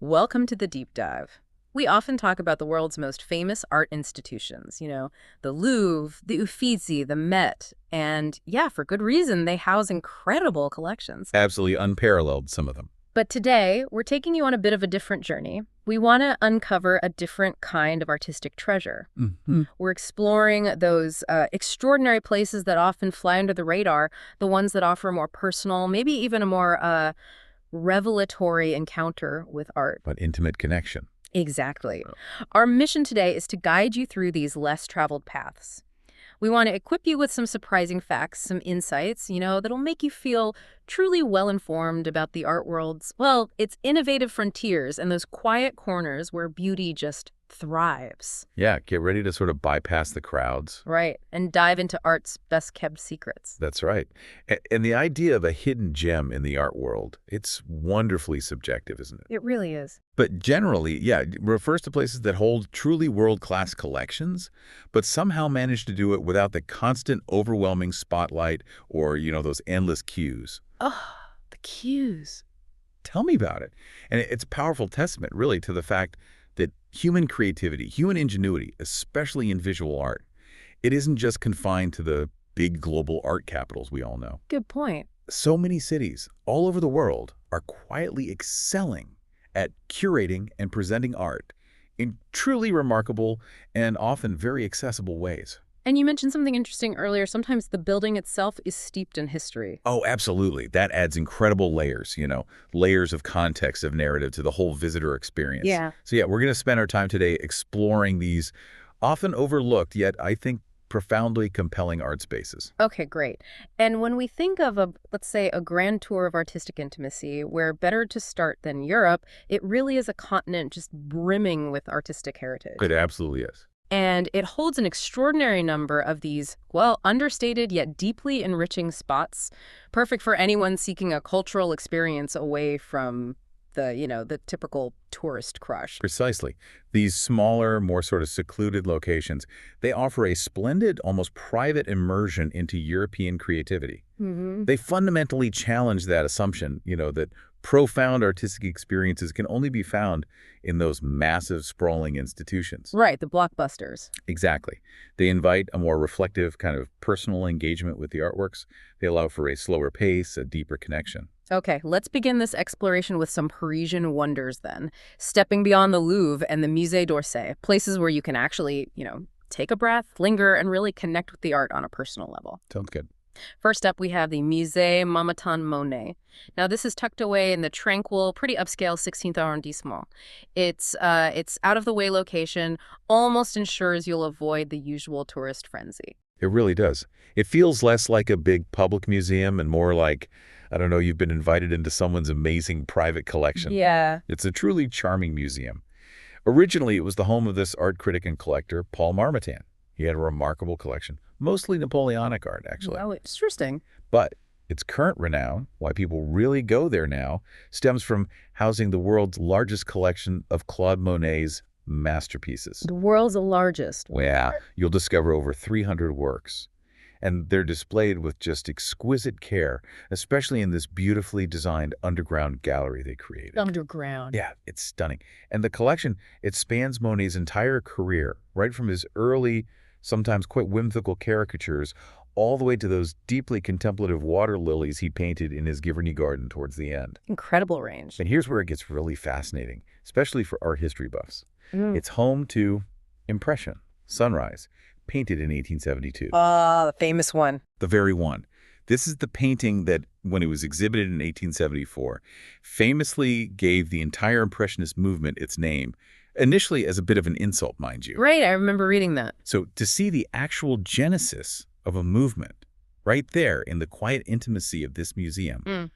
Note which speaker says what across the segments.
Speaker 1: Welcome to the deep dive. We often talk about the world's most famous art institutions, the Louvre, the Uffizi, the Met, and yeah, for good reason, they house incredible collections.
Speaker 2: Absolutely unparalleled, some of them.
Speaker 1: But today, we're taking you on a bit of a different journey. We want to uncover a different kind of artistic treasure. We're exploring those extraordinary places that often fly under the radar, the ones that offer a more personal, maybe even a more revelatory encounter with art.
Speaker 2: But intimate connection.
Speaker 1: Exactly. Our mission today is to guide you through these less traveled paths. We want to equip you with some surprising facts, some insights, that'll make you feel truly well-informed about the art world's, well, its innovative frontiers and those quiet corners where beauty just thrives.
Speaker 2: Yeah, get ready to sort of bypass the crowds.
Speaker 1: Right, and dive into art's best-kept secrets.
Speaker 2: That's right. And the idea of a hidden gem in the art world, it's wonderfully subjective, isn't it?
Speaker 1: It really is.
Speaker 2: But generally, yeah, it refers to places that hold truly world-class collections, but somehow manage to do it without the constant, overwhelming spotlight or, those endless queues.
Speaker 1: Oh, the cues.
Speaker 2: Tell me about it. And it's a powerful testament, really, to the fact that human creativity, human ingenuity, especially in visual art, it isn't just confined to the big global art capitals we all know.
Speaker 1: Good point.
Speaker 2: So many cities all over the world are quietly excelling at curating and presenting art in truly remarkable and often very accessible ways.
Speaker 1: And you mentioned something interesting earlier. Sometimes the building itself is steeped in history.
Speaker 2: Oh, absolutely. That adds incredible layers, layers of context, of narrative to the whole visitor experience.
Speaker 1: Yeah.
Speaker 2: So yeah, we're going to spend our time today exploring these often overlooked, yet I think profoundly compelling art spaces.
Speaker 1: Okay, great. And when we think of let's say, a grand tour of artistic intimacy, where better to start than Europe, it really is a continent just brimming with artistic heritage.
Speaker 2: It absolutely is.
Speaker 1: And it holds an extraordinary number of these, well, understated yet deeply enriching spots, perfect for anyone seeking a cultural experience away from the typical tourist crush.
Speaker 2: Precisely. These smaller, more sort of secluded locations, they offer a splendid, almost private immersion into European creativity. They fundamentally challenge that assumption, that profound artistic experiences can only be found in those massive, sprawling institutions.
Speaker 1: Right, the blockbusters.
Speaker 2: Exactly. They invite a more reflective kind of personal engagement with the artworks. They allow for a slower pace, a deeper connection.
Speaker 1: Okay, let's begin this exploration with some Parisian wonders then. Stepping beyond the Louvre and the Musée d'Orsay, places where you can actually, take a breath, linger, and really connect with the art on a personal level.
Speaker 2: Sounds good.
Speaker 1: First up, we have the Musée Marmottan Monet. Now, this is tucked away in the tranquil, pretty upscale 16th arrondissement. It's out-of-the-way location, almost ensures you'll avoid the usual tourist frenzy.
Speaker 2: It really does. It feels less like a big public museum and more like, I don't know, you've been invited into someone's amazing private collection.
Speaker 1: Yeah.
Speaker 2: It's a truly charming museum. Originally, it was the home of this art critic and collector, Paul Marmottan. He had a remarkable collection, mostly Napoleonic art, actually.
Speaker 1: Oh, interesting.
Speaker 2: But its current renown, why people really go there now, stems from housing the world's largest collection of Claude Monet's masterpieces.
Speaker 1: The world's largest.
Speaker 2: Well, yeah, you'll discover over 300 works. And they're displayed with just exquisite care, especially in this beautifully designed underground gallery they created.
Speaker 1: Underground.
Speaker 2: Yeah, it's stunning. And the collection, it spans Monet's entire career, right from his early, sometimes quite whimsical caricatures, all the way to those deeply contemplative water lilies he painted in his Giverny garden towards the end.
Speaker 1: Incredible range.
Speaker 2: And here's where it gets really fascinating, especially for art history buffs. It's home to Impression, Sunrise, painted in 1872.
Speaker 1: The famous one.
Speaker 2: The very one. This is the painting that, when it was exhibited in 1874, famously gave the entire Impressionist movement its name, initially as a bit of an insult, mind you.
Speaker 1: Right, I remember reading that.
Speaker 2: So to see the actual genesis of a movement right there in the quiet intimacy of this museum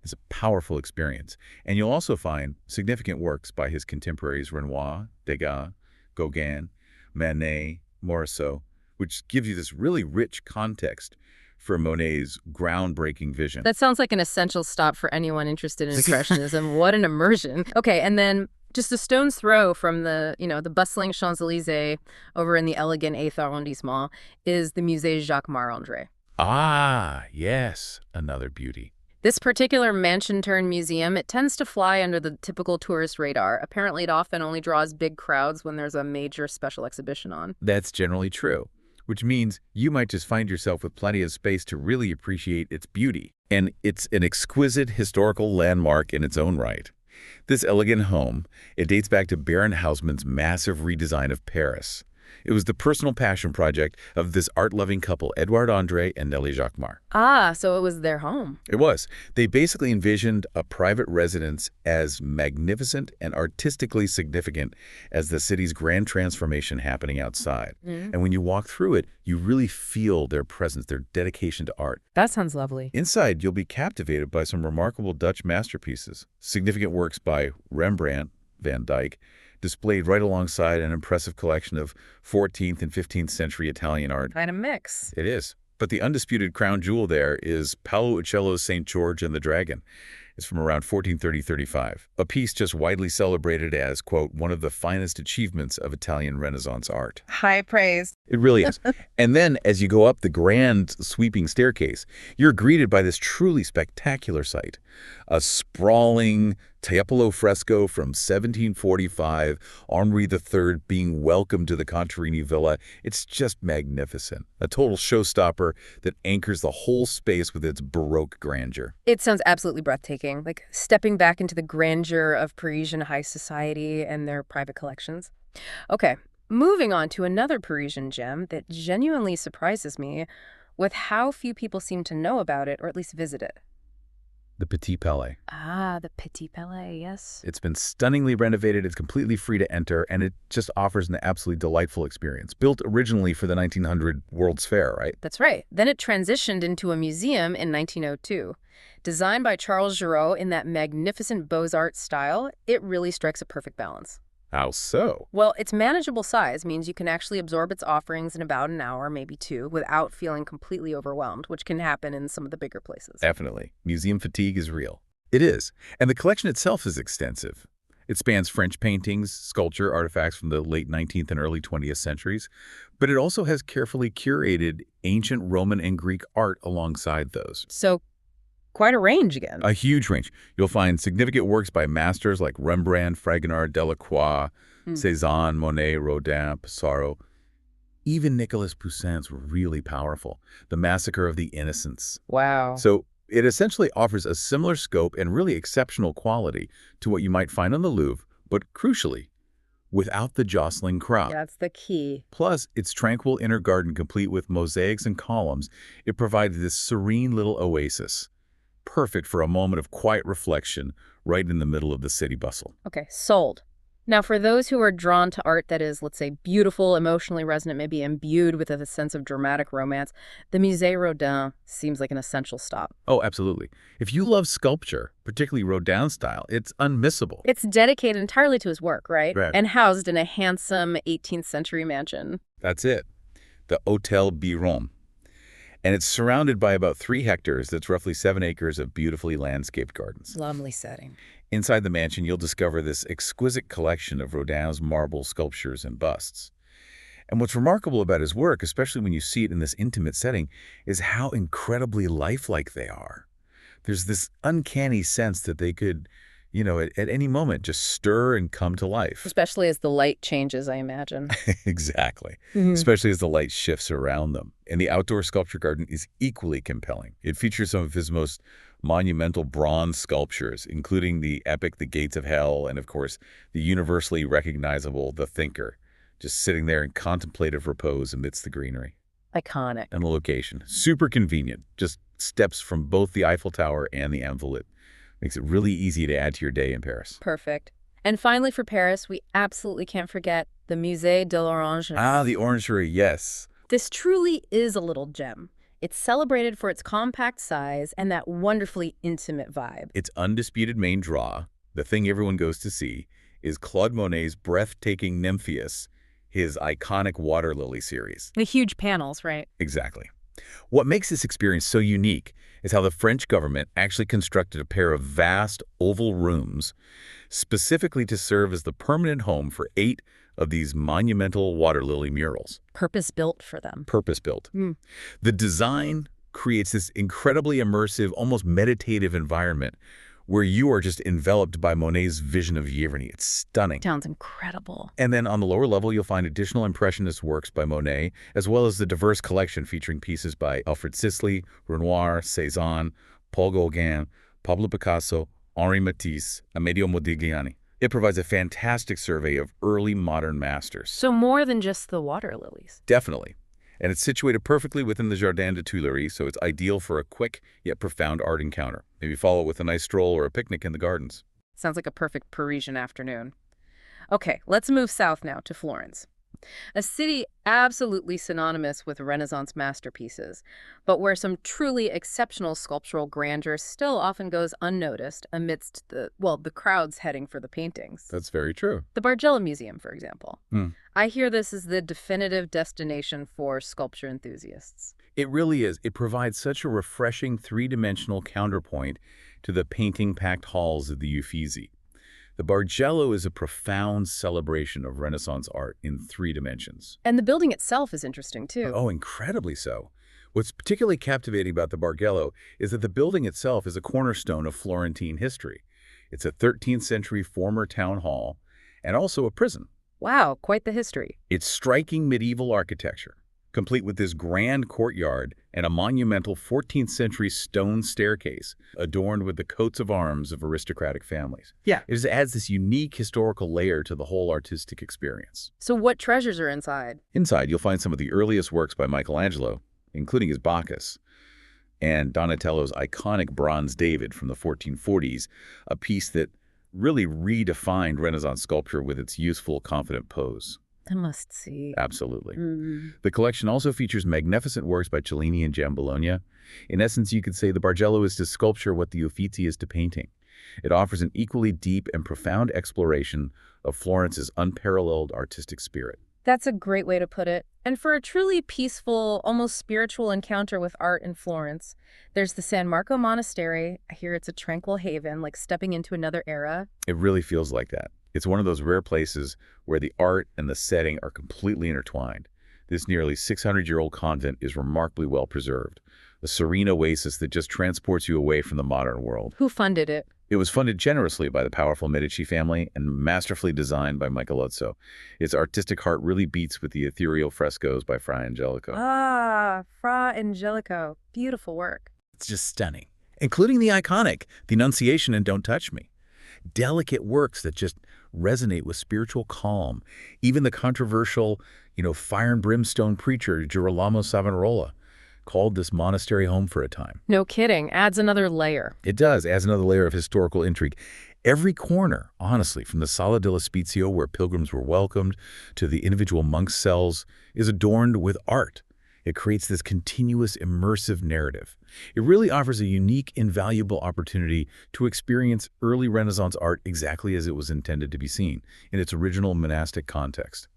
Speaker 2: is a powerful experience. And you'll also find significant works by his contemporaries Renoir, Degas, Gauguin, Manet, Morisot, which gives you this really rich context for Monet's groundbreaking vision.
Speaker 1: That sounds like an essential stop for anyone interested in Impressionism. What an immersion. Okay, and then just a stone's throw from the bustling Champs-Élysées over in the elegant 8th arrondissement is the Musée Jacques Marandré.
Speaker 2: Ah, yes, another beauty.
Speaker 1: This particular mansion-turned-museum, it tends to fly under the typical tourist radar. Apparently, it often only draws big crowds when there's a major special exhibition on.
Speaker 2: That's generally true, which means you might just find yourself with plenty of space to really appreciate its beauty. And it's an exquisite historical landmark in its own right. This elegant home, it dates back to Baron Haussmann's massive redesign of Paris. It was the personal passion project of this art-loving couple, Edouard André and Nelly Jacquemart.
Speaker 1: Ah, so it was their home.
Speaker 2: It was. They basically envisioned a private residence as magnificent and artistically significant as the city's grand transformation happening outside. And when you walk through it, you really feel their presence, their dedication to art.
Speaker 1: That sounds lovely.
Speaker 2: Inside, you'll be captivated by some remarkable Dutch masterpieces, significant works by Rembrandt, Van Dyck, displayed right alongside an impressive collection of 14th and 15th century Italian art.
Speaker 1: Kind of mix.
Speaker 2: It is. But the undisputed crown jewel there is Paolo Uccello's St. George and the Dragon. It's from around 1430-35, a piece just widely celebrated as, quote, one of the finest achievements of Italian Renaissance art.
Speaker 1: High praise.
Speaker 2: It really is. And then, as you go up the grand sweeping staircase, you're greeted by this truly spectacular sight. A sprawling Tiepolo fresco from 1745, Henri III being welcomed to the Contarini Villa. It's just magnificent. A total showstopper that anchors the whole space with its Baroque grandeur.
Speaker 1: It sounds absolutely breathtaking, like stepping back into the grandeur of Parisian high society and their private collections. Okay, moving on to another Parisian gem that genuinely surprises me with how few people seem to know about it or at least visit it.
Speaker 2: The Petit Palais.
Speaker 1: Ah, the Petit Palais, yes.
Speaker 2: It's been stunningly renovated, it's completely free to enter, and it just offers an absolutely delightful experience. Built originally for the 1900 World's Fair, right?
Speaker 1: That's right. Then it transitioned into a museum in 1902. Designed by Charles Giraud in that magnificent Beaux-Arts style, it really strikes a perfect balance.
Speaker 2: How so?
Speaker 1: Well, its manageable size means you can actually absorb its offerings in about an hour, maybe two, without feeling completely overwhelmed, which can happen in some of the bigger places.
Speaker 2: Definitely. Museum fatigue is real. It is. And the collection itself is extensive. It spans French paintings, sculpture, artifacts from the late 19th and early 20th centuries, but it also has carefully curated ancient Roman and Greek art alongside those.
Speaker 1: So, quite a range again.
Speaker 2: A huge range. You'll find significant works by masters like Rembrandt, Fragonard, Delacroix, Cézanne, Monet, Rodin, Pissarro. Even Nicolas Poussin's were really powerful. The Massacre of the Innocents.
Speaker 1: Wow.
Speaker 2: So it essentially offers a similar scope and really exceptional quality to what you might find on the Louvre, but crucially, without the jostling crowd.
Speaker 1: That's the key.
Speaker 2: Plus, its tranquil inner garden complete with mosaics and columns, it provides this serene little oasis. Perfect for a moment of quiet reflection right in the middle of the city bustle.
Speaker 1: Okay, sold. Now, for those who are drawn to art that is, let's say, beautiful, emotionally resonant, maybe imbued with a sense of dramatic romance, the Musée Rodin seems like an essential stop.
Speaker 2: Oh, absolutely. If you love sculpture, particularly Rodin style, it's unmissable.
Speaker 1: It's dedicated entirely to his work, right?
Speaker 2: Right.
Speaker 1: And housed in a handsome 18th century mansion.
Speaker 2: That's it. The Hôtel Biron. And it's surrounded by about 3 hectares. That's roughly 7 acres of beautifully landscaped gardens.
Speaker 1: Lovely setting.
Speaker 2: Inside the mansion, you'll discover this exquisite collection of Rodin's marble sculptures and busts. And what's remarkable about his work, especially when you see it in this intimate setting, is how incredibly lifelike they are. There's this uncanny sense that they could, at any moment just stir and come to life.
Speaker 1: Especially as the light changes, I imagine.
Speaker 2: Exactly. Especially as the light shifts around them. And the outdoor sculpture garden is equally compelling. It features some of his most monumental bronze sculptures, including the epic The Gates of Hell and, of course, the universally recognizable The Thinker, just sitting there in contemplative repose amidst the greenery.
Speaker 1: Iconic.
Speaker 2: And the location. Super convenient. Just steps from both the Eiffel Tower and the Invalides. Makes it really easy to add to your day in Paris.
Speaker 1: Perfect. And finally, for Paris, we absolutely can't forget the Musée de l'Orangerie.
Speaker 2: Ah, the Orangerie, yes.
Speaker 1: This truly is a little gem. It's celebrated for its compact size and that wonderfully intimate vibe.
Speaker 2: Its undisputed main draw, the thing everyone goes to see, is Claude Monet's breathtaking Nymphaeus, his iconic water lily series.
Speaker 1: The huge panels, right?
Speaker 2: Exactly. What makes this experience so unique is how the French government actually constructed a pair of vast oval rooms specifically to serve as the permanent home for 8 of these monumental water lily murals.
Speaker 1: Purpose-built for them.
Speaker 2: Purpose-built. The design creates this incredibly immersive, almost meditative environment where you are just enveloped by Monet's vision of Giverny. It's stunning.
Speaker 1: Sounds incredible.
Speaker 2: And then on the lower level, you'll find additional Impressionist works by Monet, as well as the diverse collection featuring pieces by Alfred Sisley, Renoir, Cézanne, Paul Gauguin, Pablo Picasso, Henri Matisse, Amedeo Modigliani. It provides a fantastic survey of early modern masters.
Speaker 1: So more than just the water lilies.
Speaker 2: Definitely. And it's situated perfectly within the Jardin des Tuileries, so it's ideal for a quick yet profound art encounter. Maybe follow it with a nice stroll or a picnic in the gardens.
Speaker 1: Sounds like a perfect Parisian afternoon. Okay, let's move south now to Florence. A city absolutely synonymous with Renaissance masterpieces, but where some truly exceptional sculptural grandeur still often goes unnoticed amidst the crowds heading for the paintings.
Speaker 2: That's very true.
Speaker 1: The Bargello Museum, for example.
Speaker 2: Hmm.
Speaker 1: I hear this is the definitive destination for sculpture enthusiasts.
Speaker 2: It really is. It provides such a refreshing three-dimensional counterpoint to the painting-packed halls of the Uffizi. The Bargello is a profound celebration of Renaissance art in 3 dimensions.
Speaker 1: And the building itself is interesting, too.
Speaker 2: Oh, incredibly so. What's particularly captivating about the Bargello is that the building itself is a cornerstone of Florentine history. It's a 13th century former town hall and also a prison.
Speaker 1: Wow, quite the history.
Speaker 2: It's striking medieval architecture, complete with this grand courtyard and a monumental 14th century stone staircase adorned with the coats of arms of aristocratic families.
Speaker 1: Yeah.
Speaker 2: It just adds this unique historical layer to the whole artistic experience.
Speaker 1: So what treasures are inside?
Speaker 2: Inside, you'll find some of the earliest works by Michelangelo, including his Bacchus, and Donatello's iconic bronze David from the 1440s, a piece that really redefined Renaissance sculpture with its youthful, confident pose.
Speaker 1: I must see.
Speaker 2: Absolutely.
Speaker 1: Mm.
Speaker 2: The collection also features magnificent works by Cellini and Giambologna. In essence, you could say the Bargello is to sculpture what the Uffizi is to painting. It offers an equally deep and profound exploration of Florence's unparalleled artistic spirit.
Speaker 1: That's a great way to put it. And for a truly peaceful, almost spiritual encounter with art in Florence, there's the San Marco Monastery. I hear it's a tranquil haven, like stepping into another era.
Speaker 2: It really feels like that. It's one of those rare places where the art and the setting are completely intertwined. This nearly 600-year-old convent is remarkably well preserved, a serene oasis that just transports you away from the modern world.
Speaker 1: Who funded it?
Speaker 2: It was funded generously by the powerful Medici family and masterfully designed by Michelozzo. Its artistic heart really beats with the ethereal frescoes by Fra Angelico.
Speaker 1: Ah, Fra Angelico. Beautiful work.
Speaker 2: It's just stunning, including the iconic The Annunciation and Don't Touch Me. Delicate works that just resonate with spiritual calm. Even the controversial, fire and brimstone preacher Girolamo Savonarola called this monastery home for a time.
Speaker 1: No kidding. Adds another layer.
Speaker 2: It does, adds another layer of historical intrigue. Every corner, honestly, from the Sala dell'Ospizio, where pilgrims were welcomed, to the individual monks' cells, is adorned with art. It creates this continuous, immersive narrative. It really offers a unique, invaluable opportunity to experience early Renaissance art exactly as it was intended to be seen, in its original monastic context.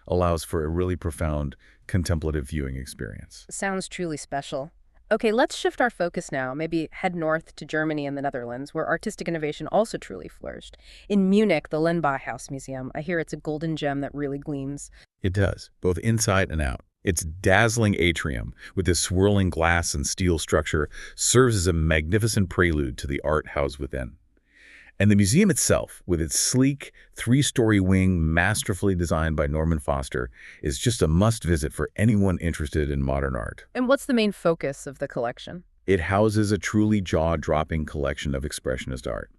Speaker 2: Allows for a really profound contemplative viewing experience.
Speaker 1: Sounds truly special. Okay, let's shift our focus now, maybe head north to Germany and the Netherlands, where artistic innovation also truly flourished. In Munich, the Lenbauhaus Museum, I hear it's a golden gem that really gleams.
Speaker 2: It does, both inside and out. Its dazzling atrium, with its swirling glass and steel structure, serves as a magnificent prelude to the art housed within. And the museum itself, with its sleek, 3-story wing masterfully designed by Norman Foster, is just a must-visit for anyone interested in modern art.
Speaker 1: And what's the main focus of the collection?
Speaker 2: It houses a truly jaw-dropping collection of Expressionist art.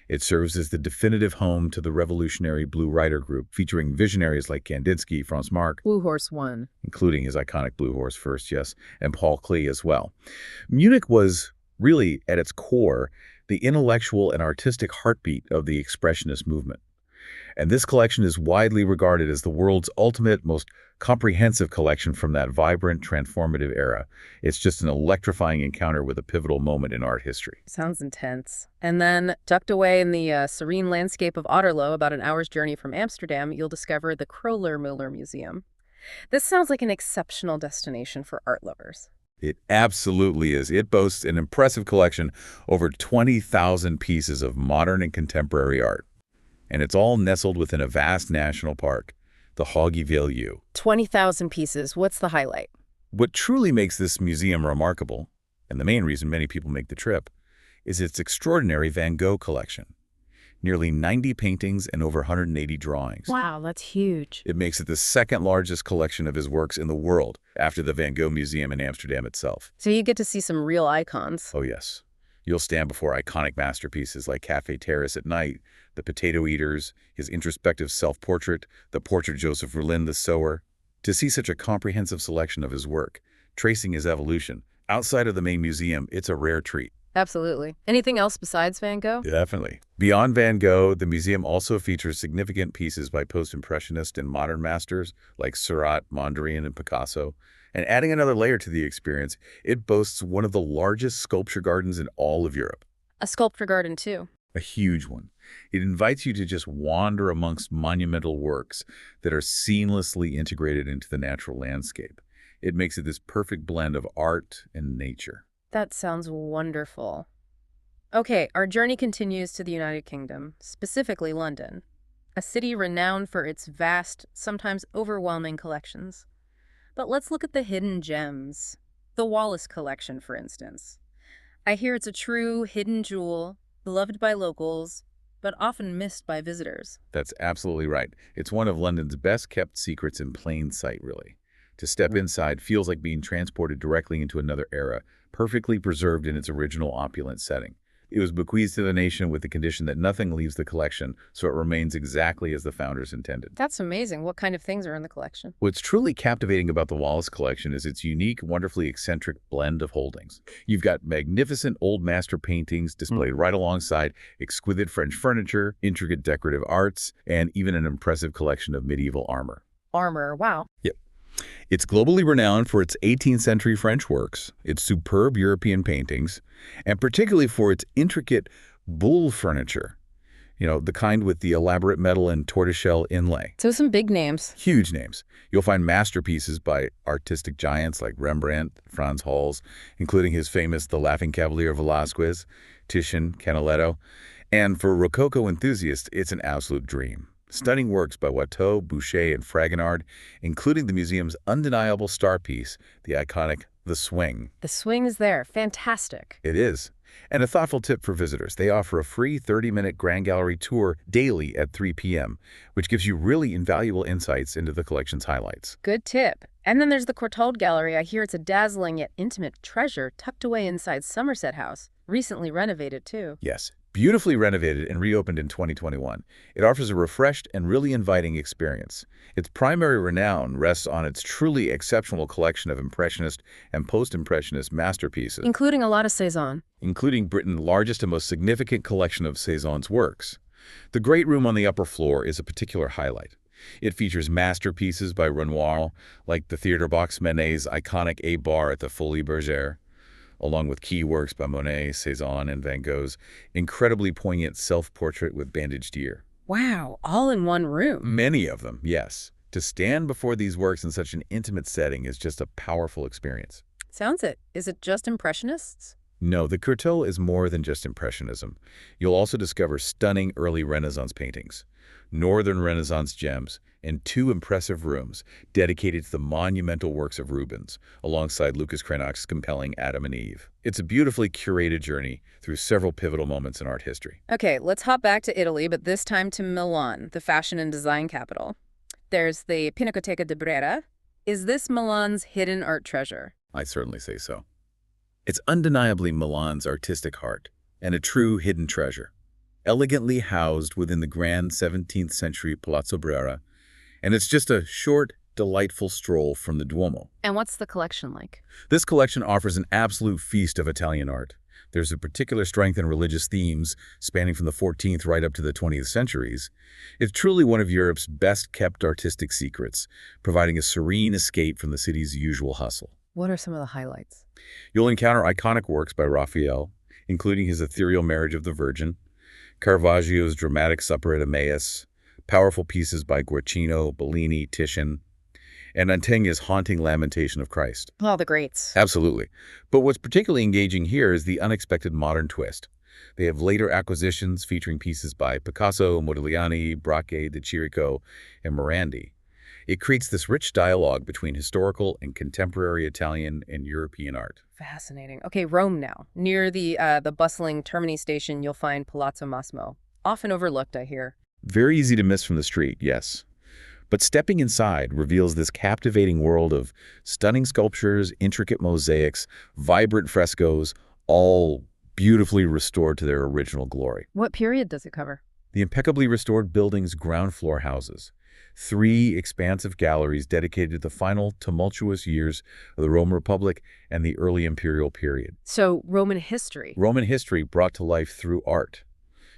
Speaker 2: It serves as the definitive home to the revolutionary Blue Rider group, featuring visionaries like Kandinsky, Franz Marc,
Speaker 1: Blue Horse 1.
Speaker 2: including his iconic Blue Horse first, yes, and Paul Klee as well. Munich was really, at its core, the intellectual and artistic heartbeat of the Expressionist movement. And this collection is widely regarded as the world's ultimate, most comprehensive collection from that vibrant, transformative era. It's just an electrifying encounter with a pivotal moment in art history.
Speaker 1: Sounds intense. And then, tucked away in the serene landscape of Otterlo, about an hour's journey from Amsterdam, you'll discover the Kröller-Müller Museum. This sounds like an exceptional destination for art lovers.
Speaker 2: It absolutely is. It boasts an impressive collection, over 20,000 pieces of modern and contemporary art. And it's all nestled within a vast national park, the Haugeville U.
Speaker 1: 20,000 pieces. What's the highlight?
Speaker 2: What truly makes this museum remarkable, and the main reason many people make the trip, is its extraordinary Van Gogh collection. Nearly 90 paintings and over 180 drawings.
Speaker 1: Wow, that's huge.
Speaker 2: It makes it the second largest collection of his works in the world, after the Van Gogh Museum in Amsterdam itself.
Speaker 1: So you get to see some real icons.
Speaker 2: Oh yes. You'll stand before iconic masterpieces like Café Terrace at Night, The Potato Eaters, his introspective self-portrait, the portrait of Joseph Verlin the Sower. To see such a comprehensive selection of his work, tracing his evolution, outside of the main museum, it's a rare treat.
Speaker 1: Absolutely. Anything else besides Van Gogh?
Speaker 2: Definitely. Beyond Van Gogh, the museum also features significant pieces by post-impressionist and modern masters like Seurat, Mondrian, and Picasso. And adding another layer to the experience, it boasts one of the largest sculpture gardens in all of Europe.
Speaker 1: A sculpture garden, too.
Speaker 2: A huge one. It invites you to just wander amongst monumental works that are seamlessly integrated into the natural landscape. It makes it this perfect blend of art and nature.
Speaker 1: That sounds wonderful. Okay, our journey continues to the United Kingdom, specifically London, a city renowned for its vast, sometimes overwhelming collections. But let's look at the hidden gems. The Wallace collection, for instance. I hear it's a true hidden jewel, beloved by locals, but often missed by visitors.
Speaker 2: That's absolutely right. It's one of London's best-kept secrets in plain sight, really. To step inside feels like being transported directly into another era, perfectly preserved in its original opulent setting. It was bequeathed to the nation with the condition that nothing leaves the collection, so it remains exactly as the founders intended.
Speaker 1: That's amazing. What kind of things are in the collection?
Speaker 2: What's truly captivating about the Wallace collection is its unique, wonderfully eccentric blend of holdings. You've got magnificent old master paintings displayed right alongside exquisite French furniture, intricate decorative arts, and even an impressive collection of medieval armor.
Speaker 1: Armor, wow.
Speaker 2: Yep. It's globally renowned for its 18th century French works, its superb European paintings, and particularly for its intricate boule furniture. You know, the kind with the elaborate metal and tortoiseshell inlay.
Speaker 1: So some big names.
Speaker 2: Huge names. You'll find masterpieces by artistic giants like Rembrandt, Franz Hals, including his famous The Laughing Cavalier Velázquez, Titian, Canaletto. And for Rococo enthusiasts, it's an absolute dream. Stunning works by Watteau, Boucher, and Fragonard, including the museum's undeniable star piece, the iconic The Swing.
Speaker 1: The swing is there. Fantastic.
Speaker 2: It is. And a thoughtful tip for visitors, they offer a free 30-minute Grand Gallery tour daily at 3 p.m., which gives you really invaluable insights into the collection's highlights.
Speaker 1: Good tip. And then there's the Courtauld Gallery. I hear it's a dazzling yet intimate treasure tucked away inside Somerset House. Recently renovated, too.
Speaker 2: Yes. Beautifully renovated and reopened in 2021, it offers a refreshed and really inviting experience. Its primary renown rests on its truly exceptional collection of Impressionist and Post-Impressionist masterpieces,
Speaker 1: Including a lot of Cezanne.
Speaker 2: including Britain's largest and most significant collection of Cezanne's works. The Great Room on the upper floor is a particular highlight. It features masterpieces by Renoir, like the theater box Manet's iconic A-bar at the Folies Bergère, along with key works by Monet, Cezanne, and Van Gogh's incredibly poignant self-portrait with bandaged ear.
Speaker 1: Wow, all in one room.
Speaker 2: Many of them, yes. To stand before these works in such an intimate setting is just a powerful experience.
Speaker 1: Sounds it. Is it just Impressionists?
Speaker 2: No, the Courtauld is more than just Impressionism. You'll also discover stunning early Renaissance paintings, Northern Renaissance gems, and 2 impressive rooms dedicated to the monumental works of Rubens, alongside Lucas Cranach's compelling Adam and Eve. It's a beautifully curated journey through several pivotal moments in art history.
Speaker 1: Okay, let's hop back to Italy, but this time to Milan, the fashion and design capital. There's the Pinacoteca di Brera. Is this Milan's hidden art treasure?
Speaker 2: I certainly say so. It's undeniably Milan's artistic heart, and a true hidden treasure, elegantly housed within the grand 17th century Palazzo Brera, and it's just a short, delightful stroll from the Duomo.
Speaker 1: And what's the collection like?
Speaker 2: This collection offers an absolute feast of Italian art. There's a particular strength in religious themes, spanning from the 14th right up to the 20th centuries. It's truly one of Europe's best-kept artistic secrets, providing a serene escape from the city's usual hustle.
Speaker 1: What are some of the highlights?
Speaker 2: You'll encounter iconic works by Raphael, including his ethereal Marriage of the Virgin, Caravaggio's dramatic Supper at Emmaus, powerful pieces by Guercino, Bellini, Titian, and Mantegna's haunting Lamentation of Christ.
Speaker 1: All the greats.
Speaker 2: Absolutely. But what's particularly engaging here is the unexpected modern twist. They have later acquisitions featuring pieces by Picasso, Modigliani, Braque, De Chirico, and Morandi. It creates this rich dialogue between historical and contemporary Italian and European art.
Speaker 1: Fascinating. Okay, Rome now. Near the bustling Termini station, you'll find Palazzo Massimo. Often overlooked, I hear.
Speaker 2: Very easy to miss from the street, yes. But stepping inside reveals this captivating world of stunning sculptures, intricate mosaics, vibrant frescoes, all beautifully restored to their original glory.
Speaker 1: What period does it cover?
Speaker 2: The impeccably restored building's ground floor houses 3 expansive galleries dedicated to the final tumultuous years of the Roman Republic and the early imperial period.
Speaker 1: So, Roman history.
Speaker 2: Roman history brought to life through art.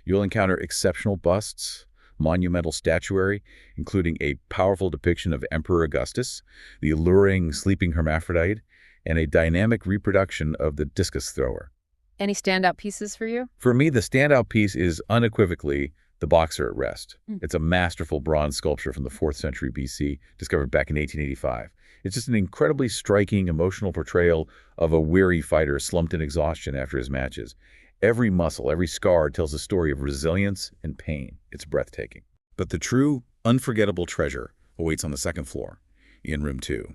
Speaker 2: You'll encounter exceptional busts, monumental statuary, including a powerful depiction of Emperor Augustus, the alluring sleeping hermaphrodite, and a dynamic reproduction of the discus thrower.
Speaker 1: Any standout pieces for you?
Speaker 2: For me, the standout piece is unequivocally the Boxer at Rest. It's a masterful bronze sculpture from the 4th century BC, discovered back in 1885. It's just an incredibly striking, emotional portrayal of a weary fighter slumped in exhaustion after his matches. Every muscle, every scar tells a story of resilience and pain. It's breathtaking. But the true, unforgettable treasure awaits on the 2nd floor, in room 2.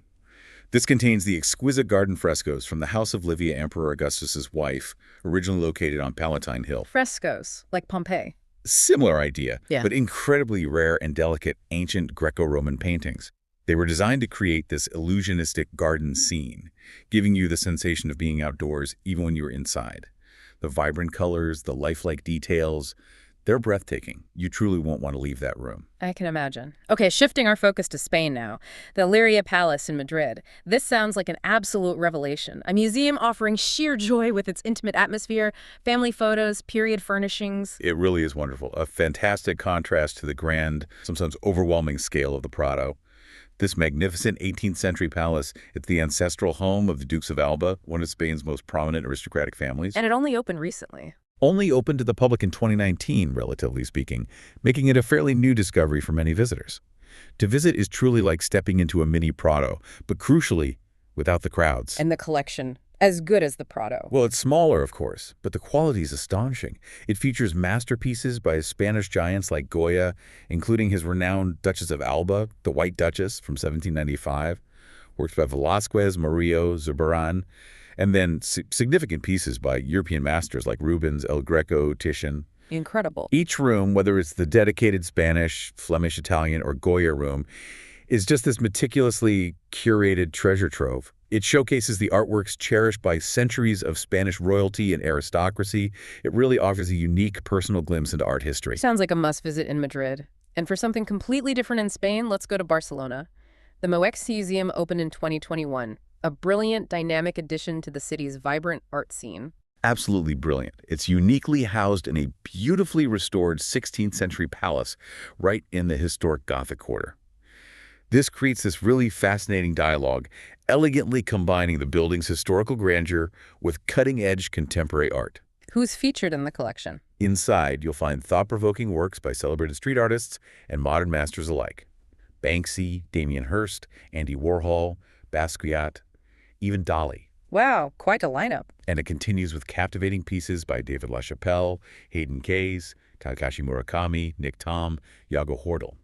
Speaker 2: This contains the exquisite garden frescoes from the House of Livia, Emperor Augustus's wife, originally located on Palatine Hill.
Speaker 1: Frescoes, like Pompeii.
Speaker 2: Similar idea,
Speaker 1: Yeah.
Speaker 2: but incredibly rare and delicate ancient Greco-Roman paintings. They were designed to create this illusionistic garden scene, giving you the sensation of being outdoors even when you were inside. The vibrant colors, the lifelike details, they're breathtaking. You truly won't want to leave that room.
Speaker 1: I can imagine. Okay, shifting our focus to Spain now. The Liria Palace in Madrid. This sounds like an absolute revelation. A museum offering sheer joy with its intimate atmosphere, family photos, period furnishings.
Speaker 2: It really is wonderful. A fantastic contrast to the grand, sometimes overwhelming scale of the Prado. This magnificent 18th century palace, it's the ancestral home of the Dukes of Alba, one of Spain's most prominent aristocratic families.
Speaker 1: And it only opened recently.
Speaker 2: Only opened to the public in 2019, relatively speaking, making it a fairly new discovery for many visitors. To visit is truly like stepping into a mini Prado, but crucially, without the crowds.
Speaker 1: And the collection, as good as the Prado.
Speaker 2: Well, it's smaller, of course, but the quality is astonishing. It features masterpieces by Spanish giants like Goya, including his renowned Duchess of Alba, the White Duchess from 1795, works by Velázquez, Murillo, Zurbarán, and then significant pieces by European masters like Rubens, El Greco, Titian.
Speaker 1: Incredible.
Speaker 2: Each room, whether it's the dedicated Spanish, Flemish, Italian, or Goya room, is just this meticulously curated treasure trove. It showcases the artworks cherished by centuries of Spanish royalty and aristocracy. It really offers a unique personal glimpse into art history.
Speaker 1: Sounds like a must-visit in Madrid. And for something completely different in Spain, let's go to Barcelona. The Moex Museum opened in 2021. A brilliant, dynamic addition to the city's vibrant art scene.
Speaker 2: Absolutely brilliant. It's uniquely housed in a beautifully restored 16th century palace right in the historic Gothic quarter. This creates this really fascinating dialogue, elegantly combining the building's historical grandeur with cutting-edge contemporary art.
Speaker 1: Who's featured in the collection?
Speaker 2: Inside, you'll find thought-provoking works by celebrated street artists and modern masters alike. Banksy, Damien Hirst, Andy Warhol, Basquiat, even Dali.
Speaker 1: Wow, quite a lineup.
Speaker 2: And it continues with captivating pieces by David LaChapelle, Hayden Case, Takashi Murakami, Nick Thom, Yago Hordal.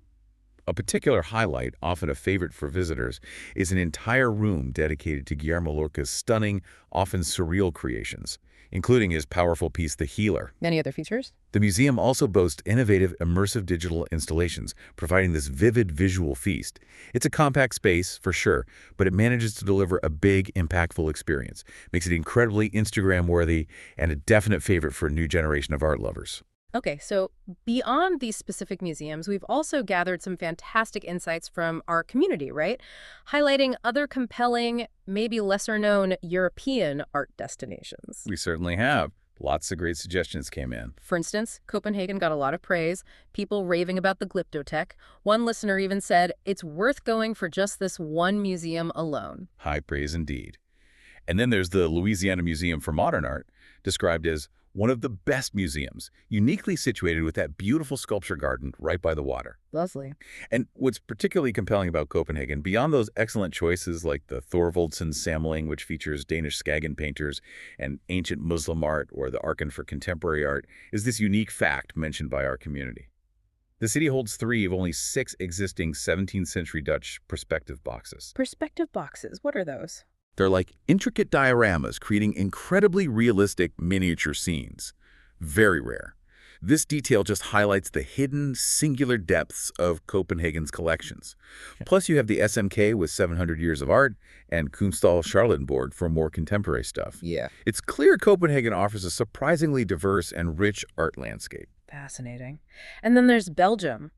Speaker 2: A particular highlight, often a favorite for visitors, is an entire room dedicated to Guillermo Lorca's stunning, often surreal creations, including his powerful piece, The Healer.
Speaker 1: Any other features?
Speaker 2: The museum also boasts innovative, immersive digital installations, providing this vivid visual feast. It's a compact space, for sure, but it manages to deliver a big, impactful experience. Makes it incredibly Instagram-worthy and a definite favorite for a new generation of art lovers.
Speaker 1: Okay, so beyond these specific museums, we've also gathered some fantastic insights from our community, right? Highlighting other compelling, maybe lesser-known European art destinations.
Speaker 2: We certainly have. Lots of great suggestions came in.
Speaker 1: For instance, Copenhagen got a lot of praise, people raving about the Glyptotek. One listener even said, it's worth going for just this one museum alone.
Speaker 2: High praise indeed. And then there's the Louisiana Museum for Modern Art, described as one of the best museums, uniquely situated with that beautiful sculpture garden right by the water.
Speaker 1: Lovely.
Speaker 2: And what's particularly compelling about Copenhagen, beyond those excellent choices like the Thorvaldsen Samling, which features Danish Skagen painters and ancient Muslim art, or the Arken for contemporary art, is this unique fact mentioned by our community. The city holds 3 of only 6 existing 17th century Dutch perspective boxes.
Speaker 1: Perspective boxes, what are those?
Speaker 2: They're like intricate dioramas creating incredibly realistic miniature scenes. Very rare. This detail just highlights the hidden, singular depths of Copenhagen's collections. Plus, you have the SMK with 700 years of art and Kunsthal Charlottenborg for more contemporary stuff.
Speaker 1: Yeah.
Speaker 2: It's clear Copenhagen offers a surprisingly diverse and rich art landscape.
Speaker 1: Fascinating. And then there's Belgium,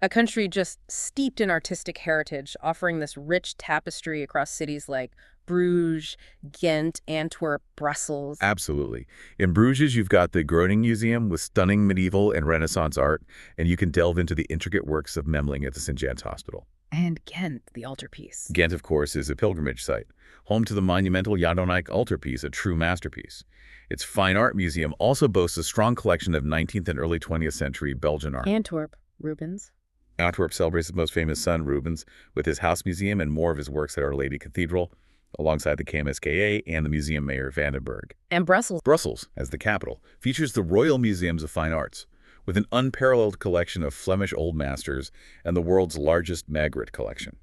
Speaker 1: a country just steeped in artistic heritage, offering this rich tapestry across cities like Bruges, Ghent, Antwerp, Brussels.
Speaker 2: Absolutely. In Bruges, you've got the Groningen Museum with stunning medieval and Renaissance art, and you can delve into the intricate works of Memling at the St. Jan's Hospital.
Speaker 1: And Ghent, the altarpiece.
Speaker 2: Ghent, of course, is a pilgrimage site, home to the monumental Jadonijk altarpiece, a true masterpiece. Its fine art museum also boasts a strong collection of 19th and early 20th century Belgian art.
Speaker 1: Antwerp, Rubens.
Speaker 2: Antwerp celebrates his most famous son, Rubens, with his house museum and more of his works at Our Lady Cathedral, alongside the KMSKA and the Museum Mayor Vandenberg.
Speaker 1: And Brussels.
Speaker 2: Brussels, as the capital, features the Royal Museums of Fine Arts, with an unparalleled collection of Flemish Old Masters and the world's largest Magritte collection.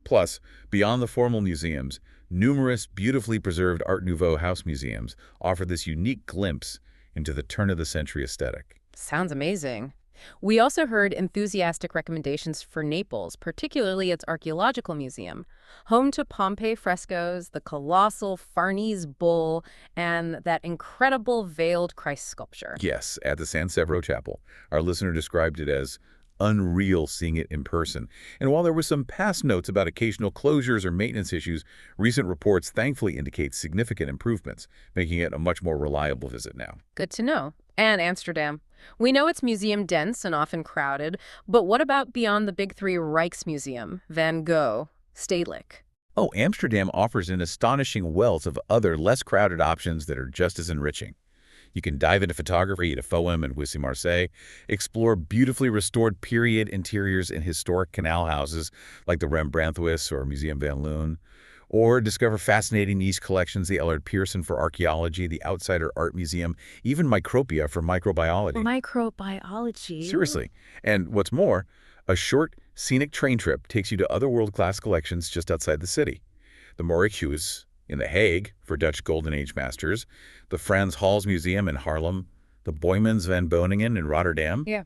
Speaker 2: Plus, beyond the formal museums, numerous beautifully preserved Art Nouveau house museums offer this unique glimpse into the turn-of-the-century aesthetic.
Speaker 1: Sounds amazing. We also heard enthusiastic recommendations for Naples, particularly its archaeological museum, home to Pompeii frescoes, the colossal Farnese bull, and that incredible veiled Christ sculpture.
Speaker 2: Yes, at the San Severo Chapel, our listener described it as unreal seeing it in person. And while there were some past notes about occasional closures or maintenance issues, recent reports thankfully indicate significant improvements, making it a much more reliable visit now.
Speaker 1: Good to know. And Amsterdam. We know it's museum dense and often crowded, but what about beyond the big 3 Rijksmuseum, Van Gogh, Stedelijk?
Speaker 2: Oh, Amsterdam offers an astonishing wealth of other less crowded options that are just as enriching. You can dive into photography at Foam and Wissy Marseille, explore beautifully restored period interiors in historic canal houses like the Rembrandthuis or Museum van Loon, or discover fascinating niche collections, the Ellard Pearson for archaeology, the Outsider Art Museum, even Micropia for microbiology.
Speaker 1: Microbiology?
Speaker 2: Seriously. And what's more, a short, scenic train trip takes you to other world-class collections just outside the city. The Mauritshuis in The Hague for Dutch Golden Age masters, the Frans Hals Museum in Haarlem, the Boijmans van Beuningen in Rotterdam.
Speaker 1: Yeah.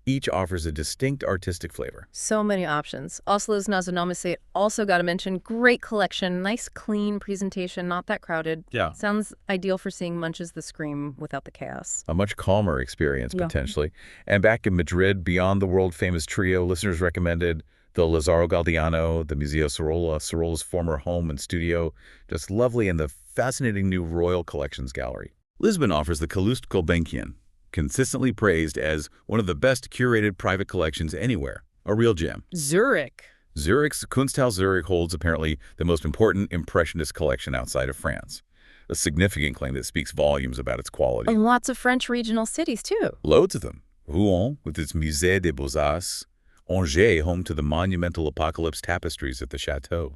Speaker 2: Each offers a distinct artistic flavor.
Speaker 1: So many options. Oslo's Nationalmuseum also got to mention, great collection, nice clean presentation, not that crowded.
Speaker 2: Yeah.
Speaker 1: Sounds ideal for seeing Munch's The Scream without the chaos.
Speaker 2: A much calmer experience,
Speaker 1: Yeah.
Speaker 2: potentially. And back in Madrid, beyond the world-famous trio, listeners recommended the Lazaro Galdiano, the Museo Sorolla, Sorolla's former home and studio, just lovely, and the fascinating new Royal Collections Gallery. Lisbon offers the Calouste Gulbenkian, consistently praised as one of the best curated private collections anywhere, a real gem.
Speaker 1: Zurich.
Speaker 2: Zurich's Kunsthaus Zurich holds apparently the most important Impressionist collection outside of France, a significant claim that speaks volumes about its quality.
Speaker 1: And lots of French regional cities, too.
Speaker 2: Loads of them. Rouen, with its Musée des Beaux-Arts. Angers, home to the monumental Apocalypse tapestries at the Château.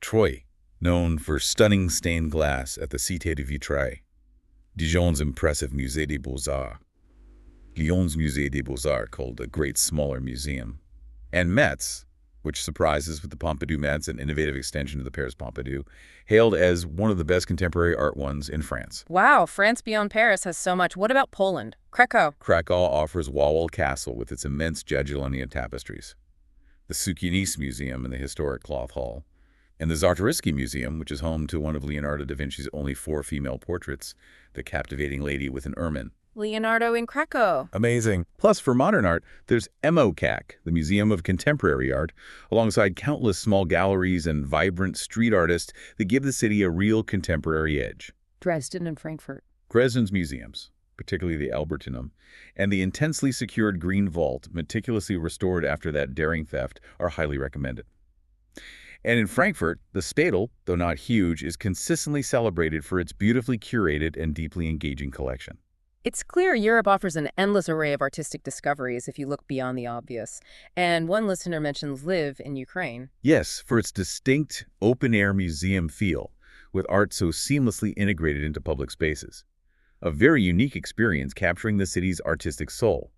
Speaker 2: Troyes, known for stunning stained glass at the Cité de Vitrail. Dijon's impressive Musée des Beaux-Arts. Lyon's Musée des Beaux-Arts, called a great smaller museum. And Metz, which surprises with the Pompidou Metz, an innovative extension of the Paris Pompidou, hailed as one of the best contemporary art ones in France.
Speaker 1: Wow, France beyond Paris has so much. What about Poland? Krakow.
Speaker 2: Krakow offers Wawel Castle with its immense Jagiellonian tapestries, the Sukinis Museum and the historic Cloth Hall, and the Czartoryski Museum, which is home to one of Leonardo da Vinci's only 4 female portraits, the captivating lady with an ermine.
Speaker 1: Leonardo in Krakow.
Speaker 2: Amazing. Plus, for modern art, there's MOCAC, the Museum of Contemporary Art, alongside countless small galleries and vibrant street artists that give the city a real contemporary edge.
Speaker 1: Dresden and Frankfurt.
Speaker 2: Dresden's museums, particularly the Albertinum, and the intensely secured Green Vault, meticulously restored after that daring theft, are highly recommended. And in Frankfurt, the Spätel, though not huge, is consistently celebrated for its beautifully curated and deeply engaging collection.
Speaker 1: It's clear Europe offers an endless array of artistic discoveries if you look beyond the obvious. And one listener mentions Lviv in Ukraine.
Speaker 2: Yes, for its distinct open-air museum feel, with art so seamlessly integrated into public spaces. A very unique experience capturing the city's artistic soul.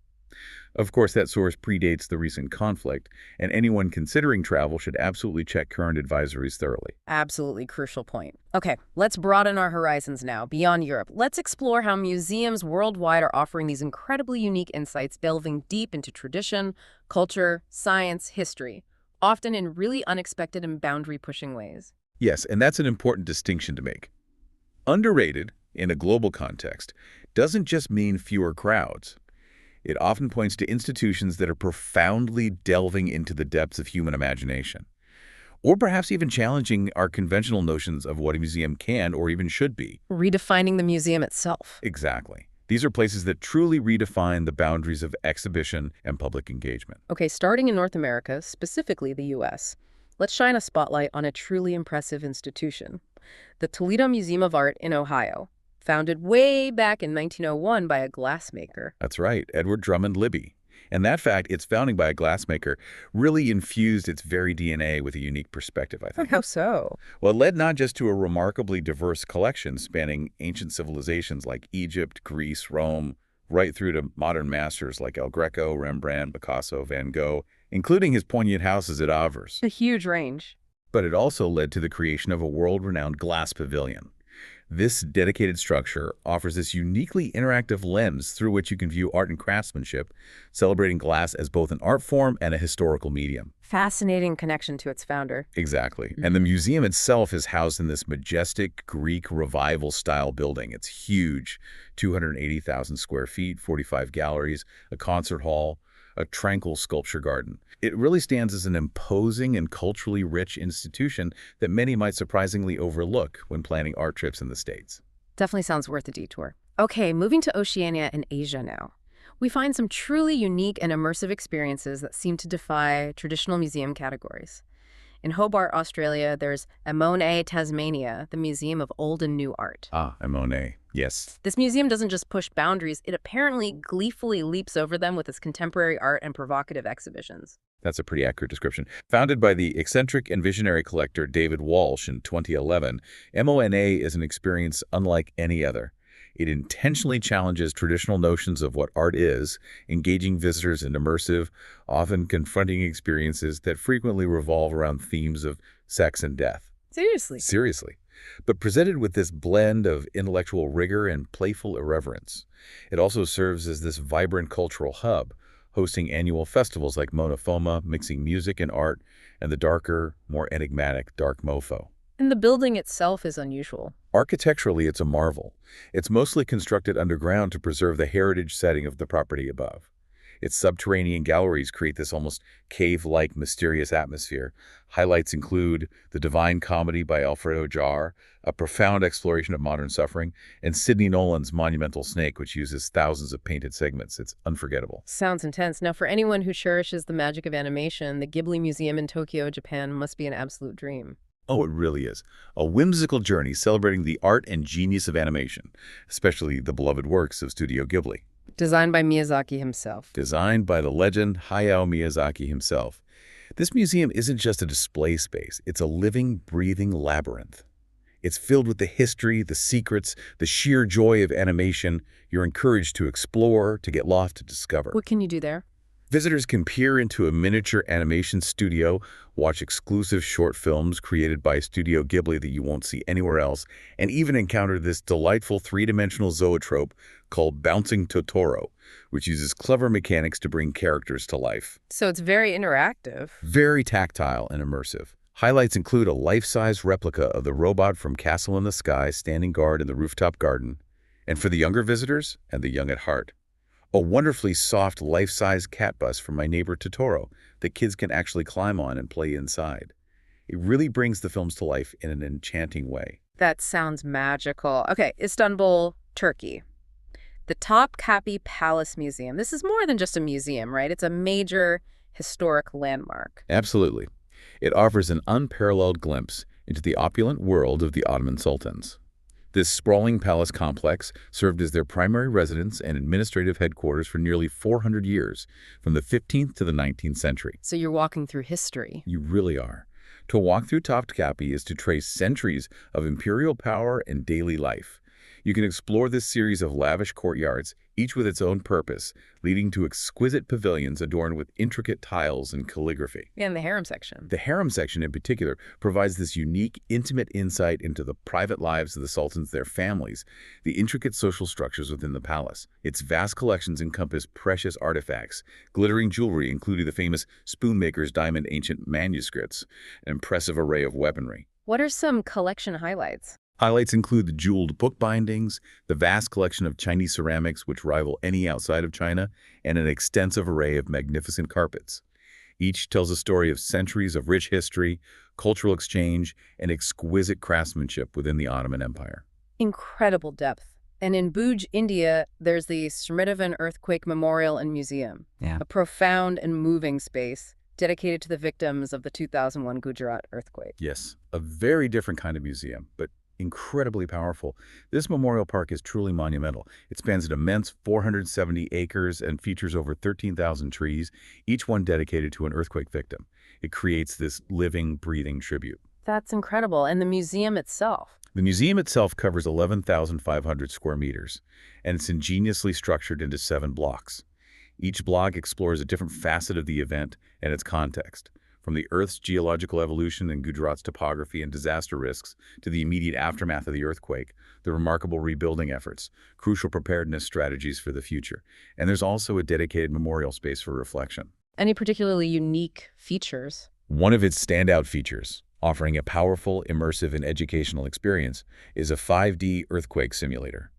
Speaker 2: Of course, that source predates the recent conflict, and anyone considering travel should absolutely check current advisories thoroughly.
Speaker 1: Absolutely crucial point. Okay, let's broaden our horizons now, beyond Europe. Let's explore how museums worldwide are offering these incredibly unique insights, delving deep into tradition, culture, science, history, often in really unexpected and boundary-pushing ways.
Speaker 2: Yes, and that's an important distinction to make. Underrated, in a global context, doesn't just mean fewer crowds. It often points to institutions that are profoundly delving into the depths of human imagination, or perhaps even challenging our conventional notions of what a museum can or even should be.
Speaker 1: Redefining the museum itself.
Speaker 2: Exactly. These are places that truly redefine the boundaries of exhibition and public engagement.
Speaker 1: Okay, starting in North America, specifically the U.S., let's shine a spotlight on a truly impressive institution. The Toledo Museum of Art in Ohio, founded way back in 1901 by a glassmaker.
Speaker 2: That's right, Edward Drummond Libby. And that fact, its founding by a glassmaker, really infused its very DNA with a unique perspective, I think.
Speaker 1: How so?
Speaker 2: Well, it led not just to a remarkably diverse collection spanning ancient civilizations like Egypt, Greece, Rome, right through to modern masters like El Greco, Rembrandt, Picasso, Van Gogh, including his poignant houses at Avars.
Speaker 1: A huge range.
Speaker 2: But it also led to the creation of a world-renowned glass pavilion. This dedicated structure offers this uniquely interactive lens through which you can view art and craftsmanship, celebrating glass as both an art form and a historical medium.
Speaker 1: Fascinating connection to its founder.
Speaker 2: Exactly. And the museum itself is housed in this majestic Greek revival-style building. It's huge, 280,000 square feet, 45 galleries, a concert hall, a tranquil sculpture garden. It really stands as an imposing and culturally rich institution that many might surprisingly overlook when planning art trips in the States.
Speaker 1: Definitely sounds worth a detour. Okay, moving to Oceania and Asia now. We find some truly unique and immersive experiences that seem to defy traditional museum categories. In Hobart, Australia, there's Monet, Tasmania, the Museum of Old and New Art.
Speaker 2: Ah, Monet. Yes.
Speaker 1: This museum doesn't just push boundaries, it apparently gleefully leaps over them with its contemporary art and provocative exhibitions.
Speaker 2: That's a pretty accurate description. Founded by the eccentric and visionary collector David Walsh in 2011, MONA is an experience unlike any other. It intentionally challenges traditional notions of what art is, engaging visitors in immersive, often confronting experiences that frequently revolve around themes of sex and death.
Speaker 1: Seriously?
Speaker 2: Seriously. But presented with this blend of intellectual rigor and playful irreverence. It also serves as this vibrant cultural hub, hosting annual festivals like Monofoma, mixing music and art, and the darker, more enigmatic Dark Mofo.
Speaker 1: And the building itself is unusual.
Speaker 2: Architecturally, it's a marvel. It's mostly constructed underground to preserve the heritage setting of the property above. Its subterranean galleries create this almost cave-like mysterious atmosphere. Highlights include The Divine Comedy by Alfredo Jarre, a profound exploration of modern suffering, and Sidney Nolan's Monumental Snake, which uses thousands of painted segments. It's unforgettable.
Speaker 1: Sounds intense. Now, for anyone who cherishes the magic of animation, the Ghibli Museum in Tokyo, Japan must be an absolute dream.
Speaker 2: Oh, it really is. A whimsical journey celebrating the art and genius of animation, especially the beloved works of Studio Ghibli.
Speaker 1: Designed by Miyazaki himself.
Speaker 2: Designed by the legend Hayao Miyazaki himself. This museum isn't just a display space. It's a living, breathing labyrinth. It's filled with the history, the secrets, the sheer joy of animation. You're encouraged to explore, to get lost, to discover.
Speaker 1: What can you do there?
Speaker 2: Visitors can peer into a miniature animation studio, watch exclusive short films created by Studio Ghibli that you won't see anywhere else, and even encounter this delightful three-dimensional zoetrope called Bouncing Totoro, which uses clever mechanics to bring characters to life.
Speaker 1: So it's very interactive.
Speaker 2: Very tactile and immersive. Highlights include a life-size replica of the robot from Castle in the Sky standing guard in the rooftop garden, and for the younger visitors and the young at heart, a wonderfully soft life-size cat bus from My Neighbor Totoro that kids can actually climb on and play inside. It really brings the films to life in an enchanting way.
Speaker 1: That sounds magical. Okay, Istanbul, Turkey. The Topkapi Palace Museum. This is more than just a museum, right? It's a major historic landmark.
Speaker 2: Absolutely. It offers an unparalleled glimpse into the opulent world of the Ottoman sultans. This sprawling palace complex served as their primary residence and administrative headquarters for nearly 400 years, from the 15th to the 19th century.
Speaker 1: So you're walking through history.
Speaker 2: You really are. To walk through Topkapi is to trace centuries of imperial power and daily life. You can explore this series of lavish courtyards, each with its own purpose, leading to exquisite pavilions adorned with intricate tiles and calligraphy.
Speaker 1: Yeah, in the harem section.
Speaker 2: The harem section in particular provides this unique, intimate insight into the private lives of the sultans, their families, the intricate social structures within the palace. Its vast collections encompass precious artifacts, glittering jewelry, including the famous spoonmaker's diamond ancient manuscripts, an impressive array of weaponry.
Speaker 1: What are some collection highlights?
Speaker 2: Highlights include the jeweled book bindings, the vast collection of Chinese ceramics which rival any outside of China, and an extensive array of magnificent carpets. Each tells a story of centuries of rich history, cultural exchange, and exquisite craftsmanship within the Ottoman Empire.
Speaker 1: Incredible depth. And in Bhuj, India, there's the Srmitavan Earthquake Memorial and Museum, a profound and moving space dedicated to the victims of the 2001 Gujarat earthquake.
Speaker 2: Yes, a very different kind of museum, but incredibly powerful. This memorial park is truly monumental. It spans an immense 470 acres and features over 13,000 trees, each one dedicated to an earthquake victim. It creates this living, breathing tribute.
Speaker 1: That's incredible. And the museum itself?
Speaker 2: The museum itself covers 11,500 square meters, and it's ingeniously structured into 7 blocks. Each block explores a different facet of the event and its context, from the Earth's geological evolution and Gujarat's topography and disaster risks to the immediate aftermath of the earthquake, the remarkable rebuilding efforts, crucial preparedness strategies for the future. And there's also a dedicated memorial space for reflection.
Speaker 1: Any particularly unique features?
Speaker 2: One of its standout features, offering a powerful, immersive, and educational experience, is a 5D earthquake simulator.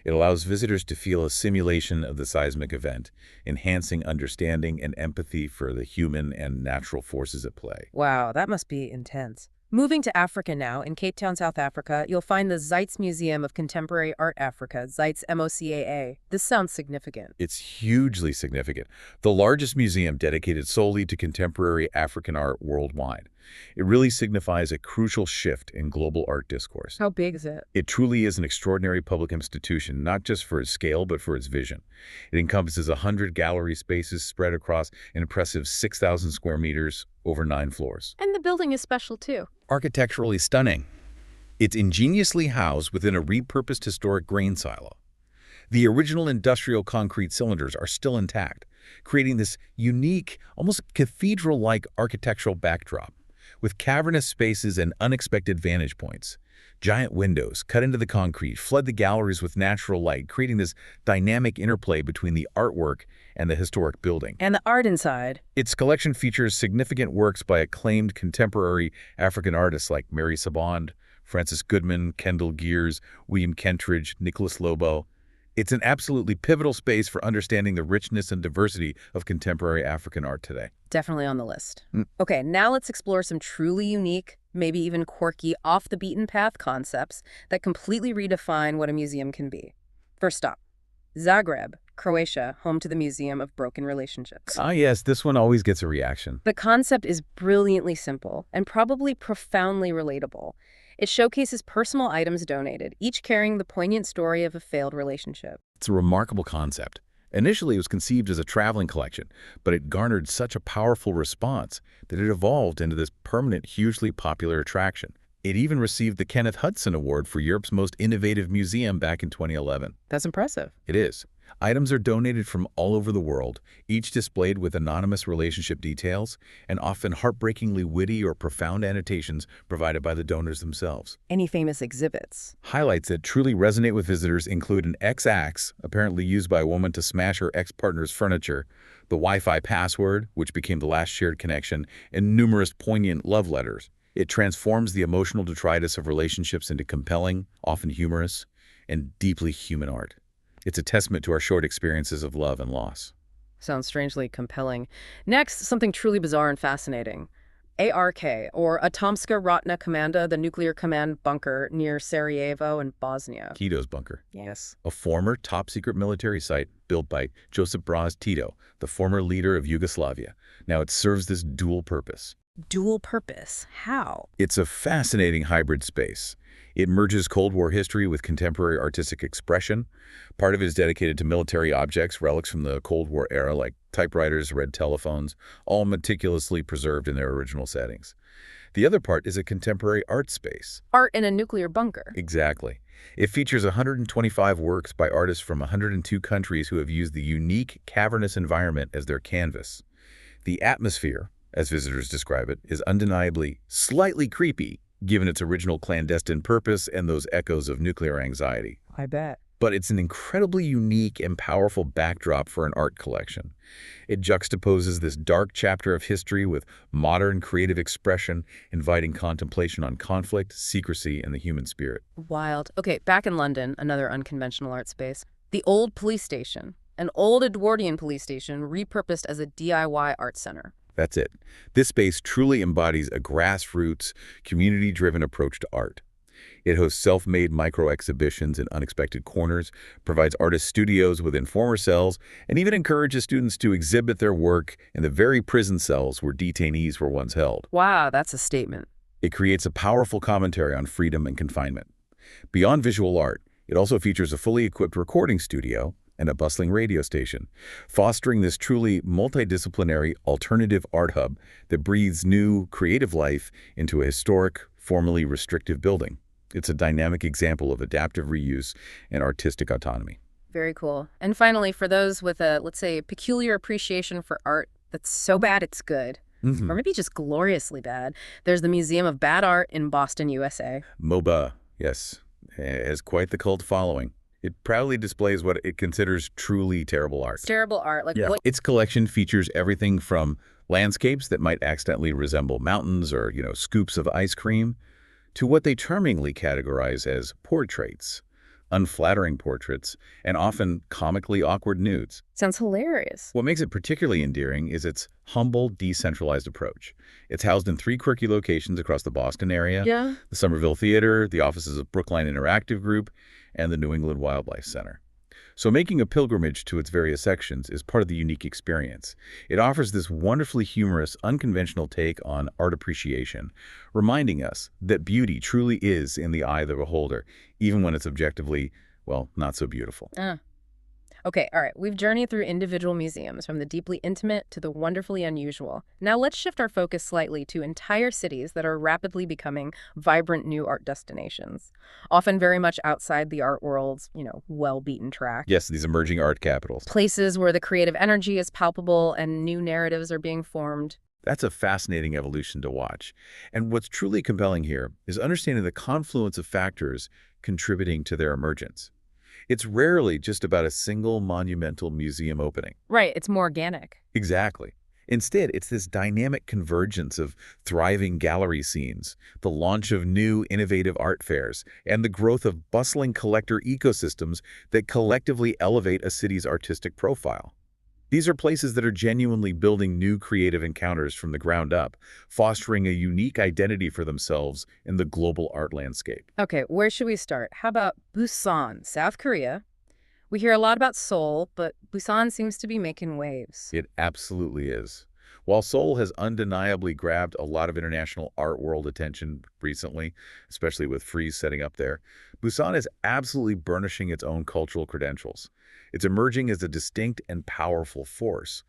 Speaker 2: It allows visitors to feel a simulation of the seismic event, enhancing understanding and empathy for the human and natural forces at play.
Speaker 1: Wow, that must be intense. Moving to Africa now, in Cape Town, South Africa, you'll find the Zeitz Museum of Contemporary Art Africa, Zeitz MOCAA. This sounds significant.
Speaker 2: It's hugely significant. The largest museum dedicated solely to contemporary African art worldwide. It really signifies a crucial shift in global art discourse.
Speaker 1: How big is it?
Speaker 2: It truly is an extraordinary public institution, not just for its scale, but for its vision. It encompasses 100 gallery spaces spread across an impressive 6,000 square meters over 9 floors.
Speaker 1: And the building is special, too.
Speaker 2: Architecturally stunning. It's ingeniously housed within a repurposed historic grain silo. The original industrial concrete cylinders are still intact, creating this unique, almost cathedral-like architectural backdrop, with cavernous spaces and unexpected vantage points. Giant windows cut into the concrete flood the galleries with natural light, creating this dynamic interplay between the artwork and the historic building.
Speaker 1: And the art inside?
Speaker 2: Its collection features significant works by acclaimed contemporary African artists like Mary Sabond, Francis Goodman, Kendall Gears, William Kentridge, Nicholas Lobo. It's an absolutely pivotal space for understanding the richness and diversity of contemporary African art today.
Speaker 1: Definitely on the list. Okay, now let's explore some truly unique, maybe even quirky, off-the-beaten-path concepts that completely redefine what a museum can be. First stop, Zagreb, Croatia, home to the Museum of Broken Relationships.
Speaker 2: Ah, yes, this one always gets a reaction.
Speaker 1: The concept is brilliantly simple and probably profoundly relatable. It showcases personal items donated, each carrying the poignant story of a failed relationship.
Speaker 2: It's a remarkable concept. Initially, it was conceived as a traveling collection, but it garnered such a powerful response that it evolved into this permanent, hugely popular attraction. It even received the Kenneth Hudson Award for Europe's Most Innovative Museum back in 2011.
Speaker 1: That's impressive.
Speaker 2: It is. Items are donated from all over the world, each displayed with anonymous relationship details and often heartbreakingly witty or profound annotations provided by the donors themselves.
Speaker 1: Any famous exhibits?
Speaker 2: Highlights that truly resonate with visitors include an X-axe, apparently used by a woman to smash her ex-partner's furniture, the Wi-Fi password, which became the last shared connection, and numerous poignant love letters. It transforms the emotional detritus of relationships into compelling, often humorous, and deeply human art. It's a testament to our shared experiences of love and loss.
Speaker 1: Sounds strangely compelling. Next, something truly bizarre and fascinating. ARK, or Atomska Ratna Komanda, the nuclear command bunker near Sarajevo in Bosnia.
Speaker 2: Tito's bunker.
Speaker 1: Yes.
Speaker 2: A former top-secret military site built by Josip Broz Tito, the former leader of Yugoslavia. Now it serves this dual purpose.
Speaker 1: Dual purpose? How?
Speaker 2: It's a fascinating hybrid space. It merges Cold War history with contemporary artistic expression. Part of it is dedicated to military objects, relics from the Cold War era, like typewriters, red telephones, all meticulously preserved in their original settings. The other part is a contemporary art space.
Speaker 1: Art in a nuclear bunker.
Speaker 2: Exactly. It features 125 works by artists from 102 countries who have used the unique cavernous environment as their canvas. The atmosphere, as visitors describe it, is undeniably slightly creepy, given its original clandestine purpose and those echoes of nuclear anxiety.
Speaker 1: I bet.
Speaker 2: But it's an incredibly unique and powerful backdrop for an art collection. It juxtaposes this dark chapter of history with modern creative expression, inviting contemplation on conflict, secrecy, and the human spirit.
Speaker 1: Wild. Okay, back in London, another unconventional art space. The old police station. An old Edwardian police station repurposed as a DIY art center.
Speaker 2: That's it. This space truly embodies a grassroots, community-driven approach to art. It hosts self-made micro-exhibitions in unexpected corners, provides artist studios within former cells, and even encourages students to exhibit their work in the very prison cells where detainees were once held.
Speaker 1: Wow, that's a statement.
Speaker 2: It creates a powerful commentary on freedom and confinement. Beyond visual art, it also features a fully equipped recording studio and a bustling radio station, fostering this truly multidisciplinary alternative art hub that breathes new, creative life into a historic, formerly restrictive building. It's a dynamic example of adaptive reuse and artistic autonomy.
Speaker 1: Very cool. And finally, for those with a, let's say, peculiar appreciation for art that's so bad it's good, or maybe just gloriously bad, there's the Museum of Bad Art in Boston, USA.
Speaker 2: MoBA, yes, has quite the cult following. It proudly displays what it considers truly terrible art.
Speaker 1: It's terrible art. Like what?
Speaker 2: Its collection features everything from landscapes that might accidentally resemble mountains or, scoops of ice cream, to what they charmingly categorize as portraits, unflattering portraits, and often comically awkward nudes.
Speaker 1: Sounds hilarious.
Speaker 2: What makes it particularly endearing is its humble, decentralized approach. It's housed in 3 quirky locations across the Boston area, the Somerville Theater, the offices of Brookline Interactive Group, and the New England Wildlife Center. So making a pilgrimage to its various sections is part of the unique experience. It offers this wonderfully humorous, unconventional take on art appreciation, reminding us that beauty truly is in the eye of the beholder, even when it's objectively, well, not so beautiful.
Speaker 1: Okay, all right. We've journeyed through individual museums, from the deeply intimate to the wonderfully unusual. Now let's shift our focus slightly to entire cities that are rapidly becoming vibrant new art destinations, often very much outside the art world's, well-beaten track.
Speaker 2: Yes, these emerging art capitals.
Speaker 1: Places where the creative energy is palpable and new narratives are being formed.
Speaker 2: That's a fascinating evolution to watch. And what's truly compelling here is understanding the confluence of factors contributing to their emergence. It's rarely just about a single monumental museum opening.
Speaker 1: Right, it's more organic.
Speaker 2: Exactly. Instead, it's this dynamic convergence of thriving gallery scenes, the launch of new innovative art fairs, and the growth of bustling collector ecosystems that collectively elevate a city's artistic profile. These are places that are genuinely building new creative encounters from the ground up, fostering a unique identity for themselves in the global art landscape.
Speaker 1: Okay, where should we start? How about Busan, South Korea? We hear a lot about Seoul, but Busan seems to be making waves.
Speaker 2: It absolutely is. While Seoul has undeniably grabbed a lot of international art world attention recently, especially with Frieze setting up there, Busan is absolutely burnishing its own cultural credentials. It's emerging as a distinct and powerful force.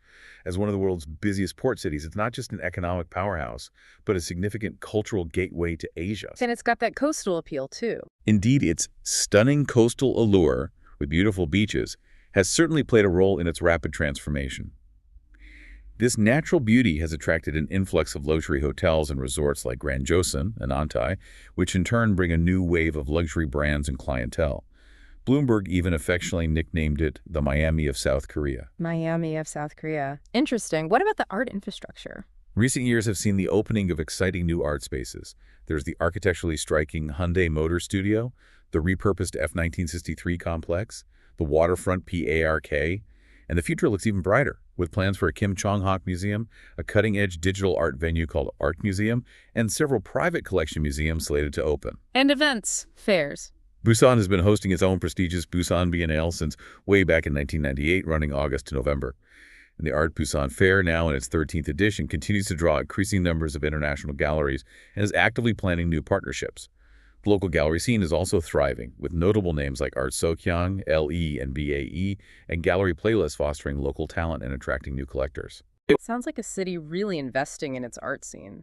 Speaker 2: As one of the world's busiest port cities, it's not just an economic powerhouse, but a significant cultural gateway to Asia.
Speaker 1: And it's got that coastal appeal, too.
Speaker 2: Indeed, its stunning coastal allure, with beautiful beaches, has certainly played a role in its rapid transformation. This natural beauty has attracted an influx of luxury hotels and resorts like Grand Joseon and Antai, which in turn bring a new wave of luxury brands and clientele. Bloomberg even affectionately nicknamed it the Miami of South Korea.
Speaker 1: Miami of South Korea. Interesting. What about the art infrastructure?
Speaker 2: Recent years have seen the opening of exciting new art spaces. There's the architecturally striking Hyundai Motor Studio, the repurposed F-1963 complex, the waterfront PARK, and the future looks even brighter, with plans for a Kim Chong-hak museum, a cutting-edge digital art venue called Art Museum, and several private collection museums slated to open.
Speaker 1: And events, fairs.
Speaker 2: Busan has been hosting its own prestigious Busan Biennale since way back in 1998, running August to November. And the Art Busan Fair, now in its 13th edition, continues to draw increasing numbers of international galleries and is actively planning new partnerships. The local gallery scene is also thriving, with notable names like Art Sokyang, LE, and BAE, and gallery playlists fostering local talent and attracting new collectors.
Speaker 1: It sounds like a city really investing in its art scene.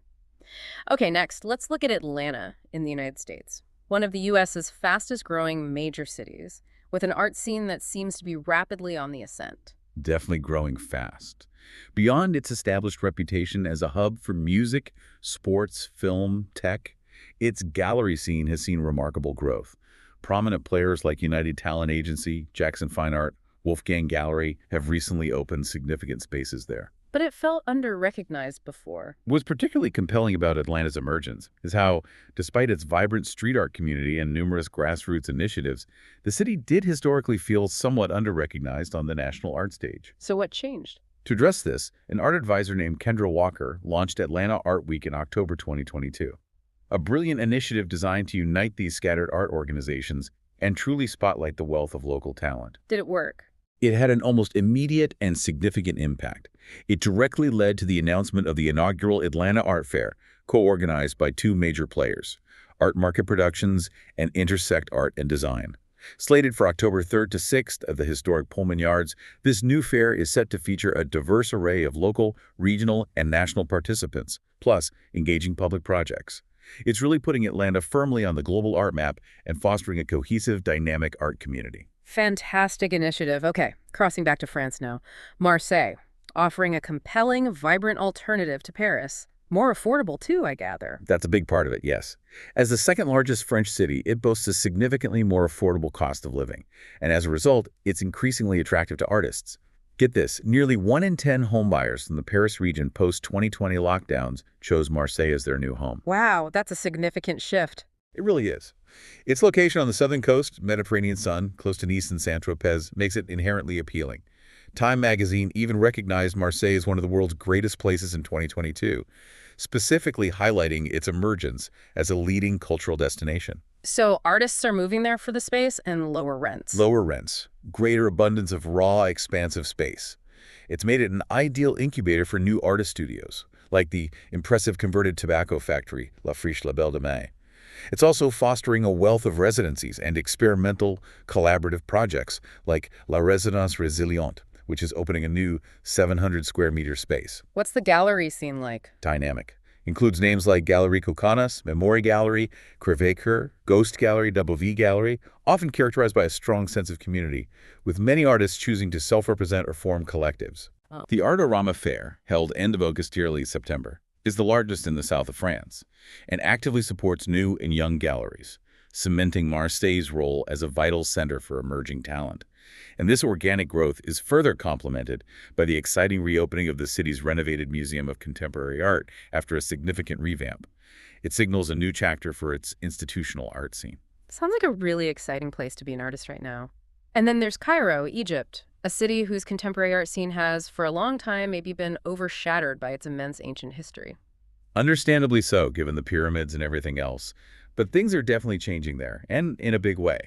Speaker 1: Okay, next, let's look at Atlanta in the United States. one of the U.S.'s fastest-growing major cities, with an art scene that seems to be rapidly on the ascent.
Speaker 2: Definitely growing fast. Beyond its established reputation as a hub for music, sports, film, tech, its gallery scene has seen remarkable growth. Prominent players like United Talent Agency, Jackson Fine Art, Wolfgang Gallery have recently opened significant spaces there.
Speaker 1: But it felt under-recognized before.
Speaker 2: What's particularly compelling about Atlanta's emergence is how, despite its vibrant street art community and numerous grassroots initiatives, the city did historically feel somewhat under-recognized on the national art stage.
Speaker 1: So what changed?
Speaker 2: To address this, an art advisor named Kendra Walker launched Atlanta Art Week in October 2022. A brilliant initiative designed to unite these scattered art organizations and truly spotlight the wealth of local talent.
Speaker 1: Did it work?
Speaker 2: It had an almost immediate and significant impact. It directly led to the announcement of the inaugural Atlanta Art Fair, co-organized by two major players, Art Market Productions and Intersect Art and Design. Slated for October 3rd to 6th at the historic Pullman Yards, this new fair is set to feature a diverse array of local, regional, and national participants, plus engaging public projects. It's really putting Atlanta firmly on the global art map and fostering a cohesive, dynamic art community.
Speaker 1: Fantastic initiative. Okay, crossing back to France now. Marseille, offering a compelling, vibrant alternative to Paris. More affordable, too, I gather.
Speaker 2: That's a big part of it, yes. As the second largest French city, it boasts a significantly more affordable cost of living. And as a result, it's increasingly attractive to artists. Get this, nearly 1 in 10 homebuyers from the Paris region post-2020 lockdowns chose Marseille as their new home.
Speaker 1: Wow, that's a significant shift.
Speaker 2: It really is. Its location on the southern coast, Mediterranean sun, close to Nice and Saint-Tropez, makes it inherently appealing. Time magazine even recognized Marseille as one of the world's greatest places in 2022, specifically highlighting its emergence as a leading cultural destination.
Speaker 1: So artists are moving there for the space and lower rents.
Speaker 2: Lower rents, greater abundance of raw, expansive space. It's made it an ideal incubator for new artist studios, like the impressive converted tobacco factory, La Friche La Belle de Mai. It's also fostering a wealth of residencies and experimental, collaborative projects like La Résidence Résiliente, which is opening a new 700-square-meter space.
Speaker 1: What's the gallery scene like?
Speaker 2: Dynamic. Includes names like Galerie Cocanas, Memory Gallery, Crevecoeur, Ghost Gallery, Double V Gallery, often characterized by a strong sense of community, with many artists choosing to self-represent or form collectives.
Speaker 1: Oh.
Speaker 2: The Artorama Fair, held end of August to early September, is the largest in the south of France, and actively supports new and young galleries, cementing Marseille's role as a vital center for emerging talent. And this organic growth is further complemented by the exciting reopening of the city's renovated Museum of Contemporary Art after a significant revamp. It signals a new chapter for its institutional art scene.
Speaker 1: Sounds like a really exciting place to be an artist right now. And then there's Cairo, Egypt, a city whose contemporary art scene has, for a long time, maybe been overshadowed by its immense ancient history.
Speaker 2: Understandably so, given the pyramids and everything else. But things are definitely changing there, and in a big way.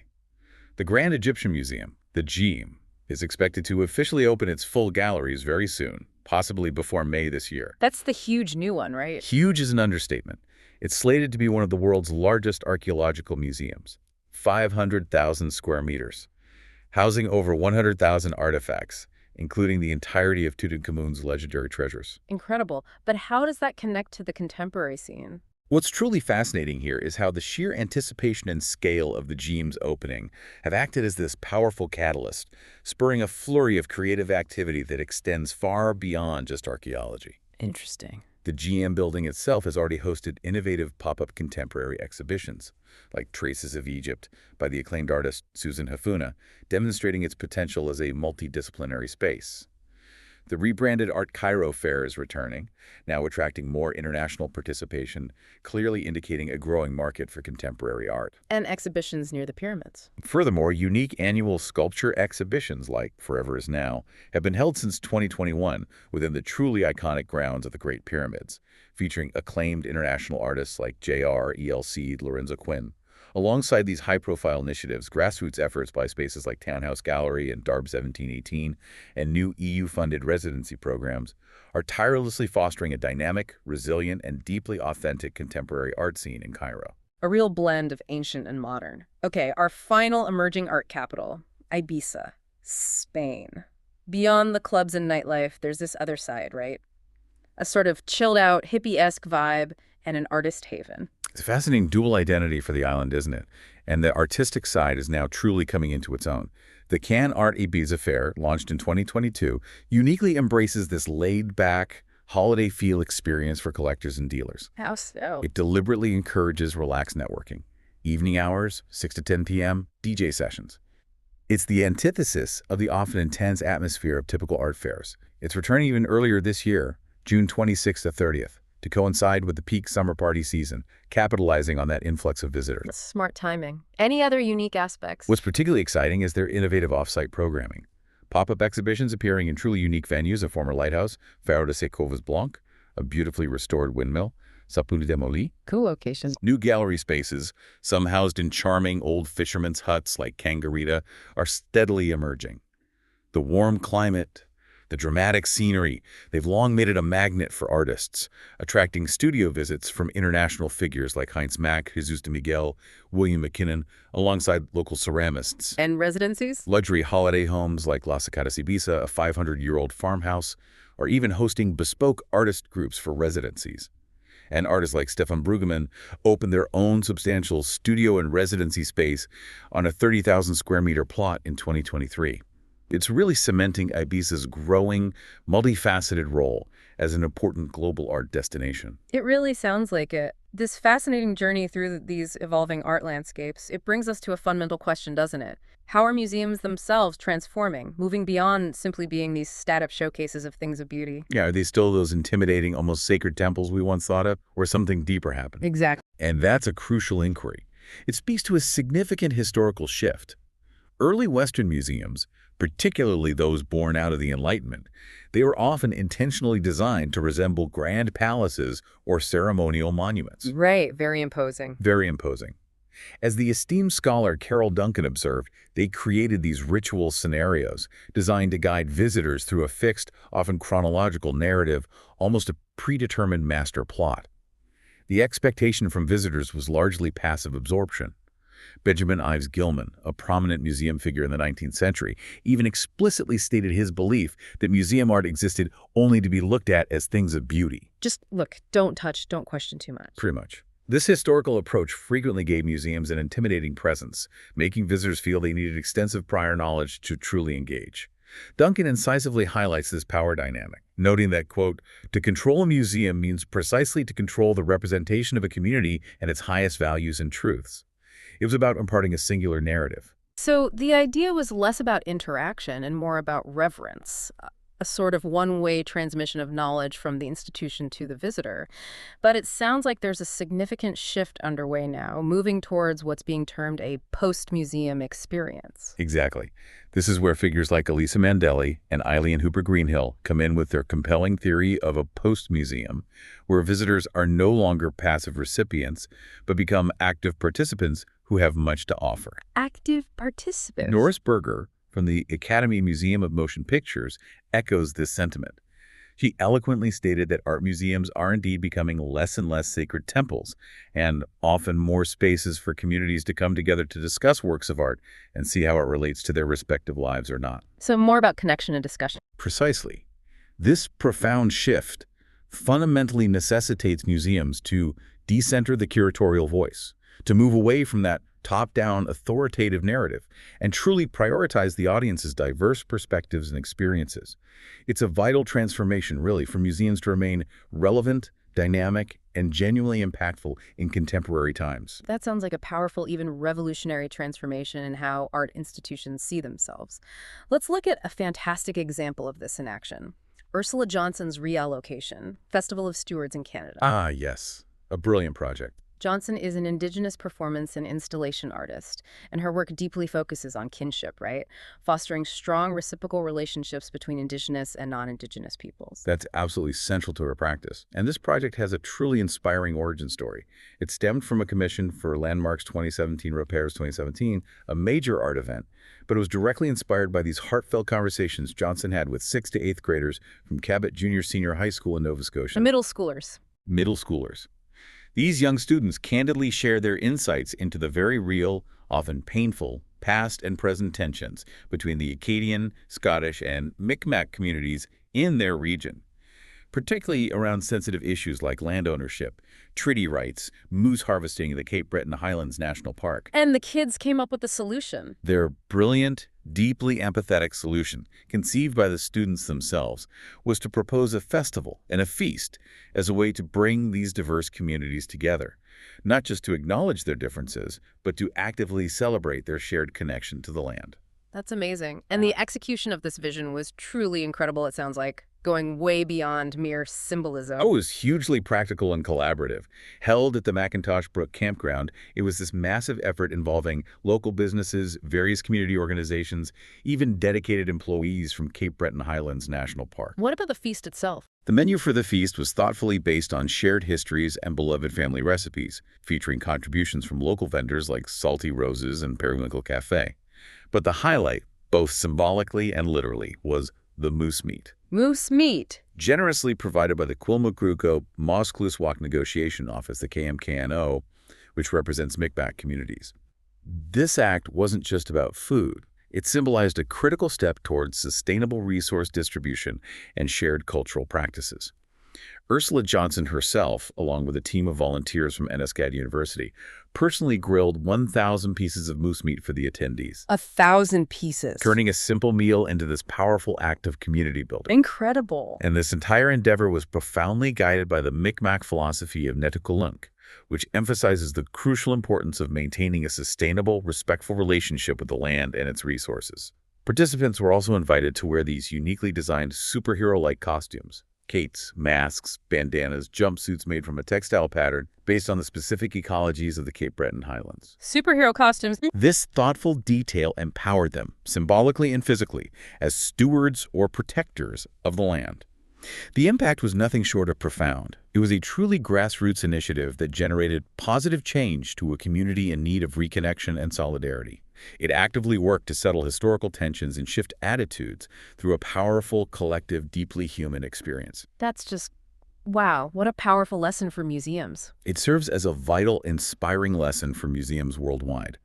Speaker 2: The Grand Egyptian Museum, the GEM, is expected to officially open its full galleries very soon, possibly before May this year.
Speaker 1: That's the huge new one, right?
Speaker 2: Huge is an understatement. It's slated to be one of the world's largest archaeological museums, 500,000 square meters, housing over 100,000 artifacts, including the entirety of Tutankhamun's legendary treasures.
Speaker 1: Incredible. But how does that connect to the contemporary scene?
Speaker 2: What's truly fascinating here is how the sheer anticipation and scale of the GEM's opening have acted as this powerful catalyst, spurring a flurry of creative activity that extends far beyond just archaeology.
Speaker 1: Interesting.
Speaker 2: The GM building itself has already hosted innovative pop-up contemporary exhibitions, like Traces of Egypt by the acclaimed artist Susan Hafuna, demonstrating its potential as a multidisciplinary space. The rebranded Art Cairo Fair is returning, now attracting more international participation, clearly indicating a growing market for contemporary art.
Speaker 1: And exhibitions near the pyramids.
Speaker 2: Furthermore, unique annual sculpture exhibitions like Forever Is Now have been held since 2021 within the truly iconic grounds of the Great Pyramids, featuring acclaimed international artists like J.R., ELC, Lorenzo Quinn. Alongside these high-profile initiatives, grassroots efforts by spaces like Townhouse Gallery and Darb 1718 and new EU-funded residency programs are tirelessly fostering a dynamic, resilient, and deeply authentic contemporary art scene in Cairo.
Speaker 1: A real blend of ancient and modern. Okay, our final emerging art capital, Ibiza, Spain. Beyond the clubs and nightlife, there's this other side, right? A sort of chilled-out, hippie-esque vibe and an artist haven.
Speaker 2: It's a fascinating dual identity for the island, isn't it? And the artistic side is now truly coming into its own. The Cannes Art Ibiza Fair, launched in 2022, uniquely embraces this laid-back, holiday feel experience for collectors and dealers.
Speaker 1: How so?
Speaker 2: It deliberately encourages relaxed networking. Evening hours, 6 to 10 p.m., DJ sessions. It's the antithesis of the often intense atmosphere of typical art fairs. It's returning even earlier this year, June 26th to 30th, to coincide with the peak summer party season, capitalizing on that influx of visitors.
Speaker 1: That's smart timing. Any other unique aspects?
Speaker 2: What's particularly exciting is their innovative off-site programming. Pop-up exhibitions appearing in truly unique venues, a former lighthouse, Faro de Secovas Blanc, a beautifully restored windmill, Sapuli Demoli.
Speaker 1: Cool locations.
Speaker 2: New gallery spaces, some housed in charming old fishermen's huts like Kangarita, are steadily emerging. The warm climate, the dramatic scenery, they've long made it a magnet for artists, attracting studio visits from international figures like Heinz Mack, Jesus de Miguel, William McKinnon, alongside local ceramists.
Speaker 1: And residencies?
Speaker 2: Luxury holiday homes like Las Acadas Ibiza, a 500-year-old farmhouse, or even hosting bespoke artist groups for residencies. And artists like Stefan Brueggemann opened their own substantial studio and residency space on a 30,000 square meter plot in 2023. It's really cementing Ibiza's growing, multifaceted role as an important global art destination.
Speaker 1: It really sounds like it. This fascinating journey through these evolving art landscapes, it brings us to a fundamental question, doesn't it? How are museums themselves transforming, moving beyond simply being these static showcases of things of beauty?
Speaker 2: Yeah, are they still those intimidating, almost sacred temples we once thought of, or something deeper happening?
Speaker 1: Exactly.
Speaker 2: And that's a crucial inquiry. It speaks to a significant historical shift. Early Western museums, particularly those born out of the Enlightenment, they were often intentionally designed to resemble grand palaces or ceremonial monuments.
Speaker 1: Right, very imposing.
Speaker 2: Very imposing. As the esteemed scholar Carol Duncan observed, they created these ritual scenarios designed to guide visitors through a fixed, often chronological narrative, almost a predetermined master plot. The expectation from visitors was largely passive absorption. Benjamin Ives Gilman, a prominent museum figure in the 19th century, even explicitly stated his belief that museum art existed only to be looked at as things of beauty.
Speaker 1: Just look, don't touch, don't question too much.
Speaker 2: Pretty much. This historical approach frequently gave museums an intimidating presence, making visitors feel they needed extensive prior knowledge to truly engage. Duncan incisively highlights this power dynamic, noting that, quote, "To control a museum means precisely to control the representation of a community and its highest values and truths." It was about imparting a singular narrative.
Speaker 1: So the idea was less about interaction and more about reverence, a sort of one-way transmission of knowledge from the institution to the visitor. But it sounds like there's a significant shift underway now, moving towards what's being termed a post-museum experience.
Speaker 2: Exactly. This is where figures like Elisa Mandelli and Eileen Hooper Greenhill come in with their compelling theory of a post-museum, where visitors are no longer passive recipients, but become active participants who have much to offer.
Speaker 1: Active participants.
Speaker 2: Norris Berger, from the Academy Museum of Motion Pictures, echoes this sentiment. She eloquently stated that art museums are indeed becoming less and less sacred temples, and often more spaces for communities to come together to discuss works of art and see how it relates to their respective lives or not.
Speaker 1: So more about connection and discussion.
Speaker 2: Precisely. This profound shift fundamentally necessitates museums to decenter the curatorial voice, to move away from that top-down authoritative narrative and truly prioritize the audience's diverse perspectives and experiences. It's a vital transformation, really, for museums to remain relevant, dynamic, and genuinely impactful in contemporary times.
Speaker 1: That sounds like a powerful, even revolutionary transformation in how art institutions see themselves. Let's look at a fantastic example of this in action. Ursula Johnson's reallocation, Festival of Stewards in Canada.
Speaker 2: Ah, yes. A brilliant project.
Speaker 1: Johnson is an Indigenous performance and installation artist, and her work deeply focuses on kinship, right? Fostering strong reciprocal relationships between Indigenous and non-Indigenous peoples.
Speaker 2: That's absolutely central to her practice. And this project has a truly inspiring origin story. It stemmed from a commission for Landmarks 2017, Repairs 2017, a major art event, but it was directly inspired by these heartfelt conversations Johnson had with 6th to 8th graders from Cabot Junior Senior High School in Nova Scotia.
Speaker 1: The middle schoolers.
Speaker 2: Middle schoolers. These young students candidly share their insights into the very real, often painful, past and present tensions between the Acadian, Scottish, and Mi'kmaq communities in their region. particularly around sensitive issues like land ownership, treaty rights, moose harvesting in the Cape Breton Highlands National Park.
Speaker 1: And the kids came up with a solution.
Speaker 2: Their brilliant, deeply empathetic solution, conceived by the students themselves, was to propose a festival and a feast as a way to bring these diverse communities together, not just to acknowledge their differences, but to actively celebrate their shared connection to the land.
Speaker 1: That's amazing. And the execution of this vision was truly incredible, it sounds like, going way beyond mere symbolism.
Speaker 2: Oh, it was hugely practical and collaborative. Held at the McIntosh Brook Campground, it was this massive effort involving local businesses, various community organizations, even dedicated employees from Cape Breton Highlands National Park.
Speaker 1: What about the feast itself?
Speaker 2: The menu for the feast was thoughtfully based on shared histories and beloved family recipes, featuring contributions from local vendors like Salty Roses and Periwinkle Cafe. But the highlight, both symbolically and literally, was the moose meat.
Speaker 1: Moose meat.
Speaker 2: Generously provided by the Quilmagruco Moskluswak Negotiation Office, the KMKNO, which represents Micmac communities. This act wasn't just about food. It symbolized a critical step towards sustainable resource distribution and shared cultural practices. Ursula Johnson herself, along with a team of volunteers from Enniscad University, personally grilled 1,000 pieces of moose meat for the attendees.
Speaker 1: 1,000 pieces.
Speaker 2: Turning a simple meal into this powerful act of community building.
Speaker 1: Incredible.
Speaker 2: And this entire endeavor was profoundly guided by the Micmac philosophy of Netukulunk, which emphasizes the crucial importance of maintaining a sustainable, respectful relationship with the land and its resources. Participants were also invited to wear these uniquely designed superhero-like costumes. Skates, masks, bandanas, jumpsuits made from a textile pattern based on the specific ecologies of the Cape Breton Highlands.
Speaker 1: Superhero costumes.
Speaker 2: This thoughtful detail empowered them, symbolically and physically, as stewards or protectors of the land. The impact was nothing short of profound. It was a truly grassroots initiative that generated positive change to a community in need of reconnection and solidarity. It actively worked to settle historical tensions and shift attitudes through a powerful, collective, deeply human experience.
Speaker 1: That's just, wow, what a powerful lesson for museums.
Speaker 2: It serves as a vital, inspiring lesson for museums worldwide.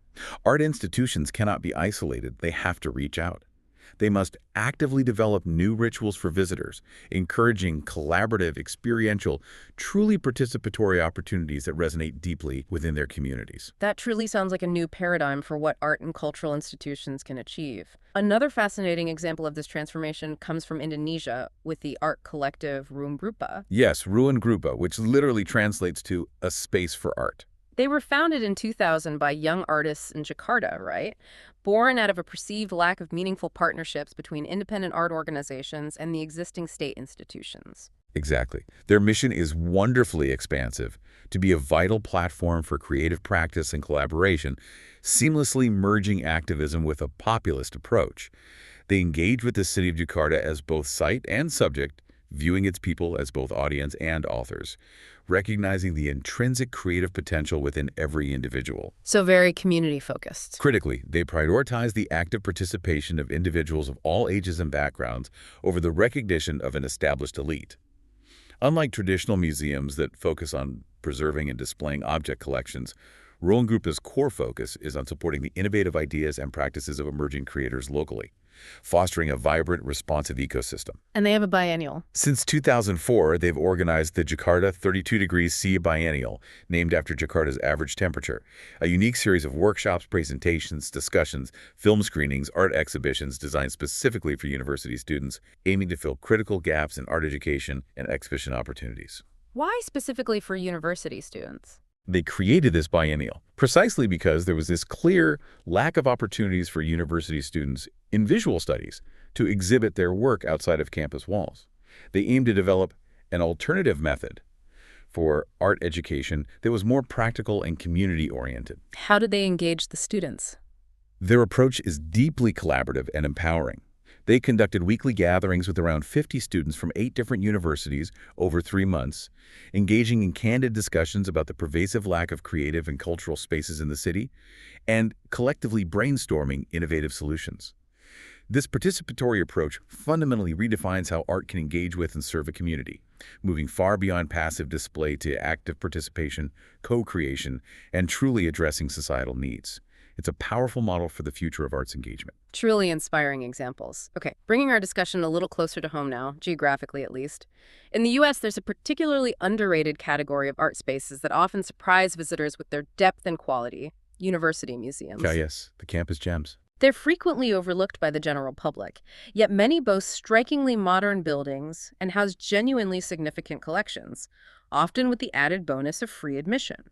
Speaker 2: Art institutions cannot be isolated. They have to reach out. They must actively develop new rituals for visitors, encouraging collaborative, experiential, truly participatory opportunities that resonate deeply within their communities.
Speaker 1: That truly sounds like a new paradigm for what art and cultural institutions can achieve. Another fascinating example of this transformation comes from Indonesia with the art collective Ruang Grupa.
Speaker 2: Yes, Ruang Grupa, which literally translates to a space for art.
Speaker 1: They were founded in 2000 by young artists in Jakarta, right? Born out of a perceived lack of meaningful partnerships between independent art organizations and the existing state institutions.
Speaker 2: Exactly. Their mission is wonderfully expansive, to be a vital platform for creative practice and collaboration, seamlessly merging activism with a populist approach. They engage with the city of Jakarta as both site and subject, viewing its people as both audience and authors, recognizing the intrinsic creative potential within every individual.
Speaker 1: So very community-focused.
Speaker 2: Critically, they prioritize the active participation of individuals of all ages and backgrounds over the recognition of an established elite. Unlike traditional museums that focus on preserving and displaying object collections, Ruang Grupa's core focus is on supporting the innovative ideas and practices of emerging creators locally, fostering a vibrant, responsive ecosystem.
Speaker 1: And they have a biennial.
Speaker 2: Since 2004, they've organized the Jakarta 32 Degrees C Biennial, named after Jakarta's average temperature, a unique series of workshops, presentations, discussions, film screenings, art exhibitions designed specifically for university students, aiming to fill critical gaps in art education and exhibition opportunities.
Speaker 1: Why specifically for university students?
Speaker 2: They created this biennial precisely because there was this clear lack of opportunities for university students in visual studies to exhibit their work outside of campus walls. They aimed to develop an alternative method for art education that was more practical and community-oriented.
Speaker 1: How did they engage the students?
Speaker 2: Their approach is deeply collaborative and empowering. They conducted weekly gatherings with around 50 students from 8 different universities over 3 months, engaging in candid discussions about the pervasive lack of creative and cultural spaces in the city, and collectively brainstorming innovative solutions. This participatory approach fundamentally redefines how art can engage with and serve a community, moving far beyond passive display to active participation, co-creation, and truly addressing societal needs. It's a powerful model for the future of arts engagement.
Speaker 1: Truly inspiring examples. Okay, bringing our discussion a little closer to home now, geographically at least. In the U.S., there's a particularly underrated category of art spaces that often surprise visitors with their depth and quality: university
Speaker 2: Yeah,
Speaker 1: museums.
Speaker 2: yes, the campus gems.
Speaker 1: They're frequently overlooked by the general public, yet many boast strikingly modern buildings and house genuinely significant collections, often with the added bonus of free admission.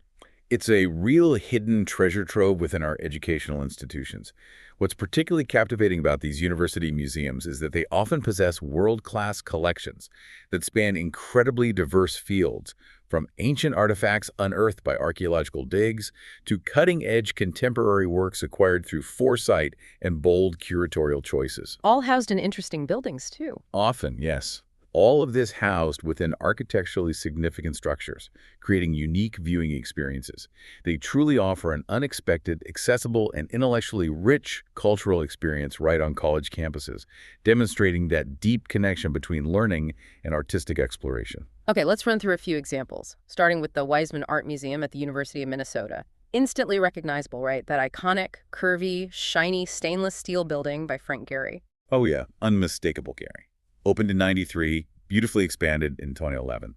Speaker 2: It's a real hidden treasure trove within our educational institutions. What's particularly captivating about these university museums is that they often possess world-class collections that span incredibly diverse fields, from ancient artifacts unearthed by archaeological digs to cutting-edge contemporary works acquired through foresight and bold curatorial choices.
Speaker 1: All housed in interesting buildings, too.
Speaker 2: Often, yes. All of this housed within architecturally significant structures, creating unique viewing experiences. They truly offer an unexpected, accessible, and intellectually rich cultural experience right on college campuses, demonstrating that deep connection between learning and artistic exploration.
Speaker 1: Okay, let's run through a few examples, starting with the Weizmann Art Museum at the University of Minnesota. Instantly recognizable, right? That iconic, curvy, shiny stainless steel building by Frank Gehry.
Speaker 2: Oh yeah, unmistakable, Gary. Opened in '93, beautifully expanded in 2011.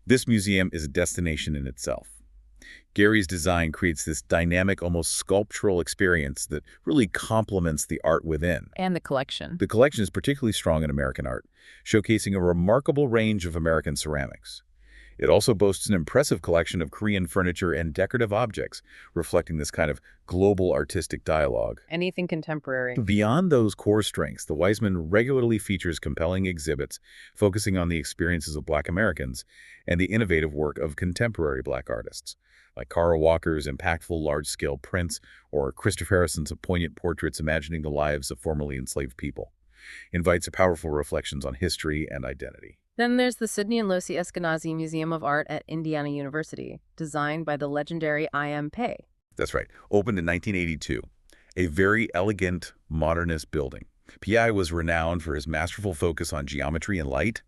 Speaker 2: This museum is a destination in itself. Gary's design creates this dynamic, almost sculptural experience that really complements the art within.
Speaker 1: And the collection.
Speaker 2: The collection is particularly strong in American art, showcasing a remarkable range of American ceramics. It also boasts an impressive collection of Korean furniture and decorative objects, reflecting this kind of global artistic dialogue.
Speaker 1: Anything contemporary.
Speaker 2: Beyond those core strengths, the Weizmann regularly features compelling exhibits focusing on the experiences of Black Americans and the innovative work of contemporary Black artists, like Carl Walker's impactful large-scale prints or Christopher Harrison's poignant portraits imagining the lives of formerly enslaved people. Invites powerful reflections on history and identity.
Speaker 1: Then there's the Sidney and Lucy Eskenazi Museum of Art at Indiana University, designed by the legendary I.M. Pei.
Speaker 2: That's right. Opened in 1982. A very elegant, modernist building. PI was renowned for his masterful focus on geometry and light,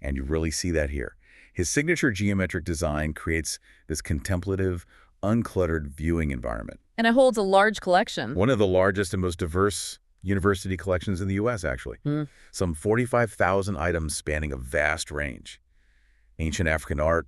Speaker 2: and you really see that here. His signature geometric design creates this contemplative, uncluttered viewing environment.
Speaker 1: And it holds a large collection.
Speaker 2: One of the largest and most diverse university collections in the U.S., actually. Some 45,000 items spanning a vast range. Ancient African art,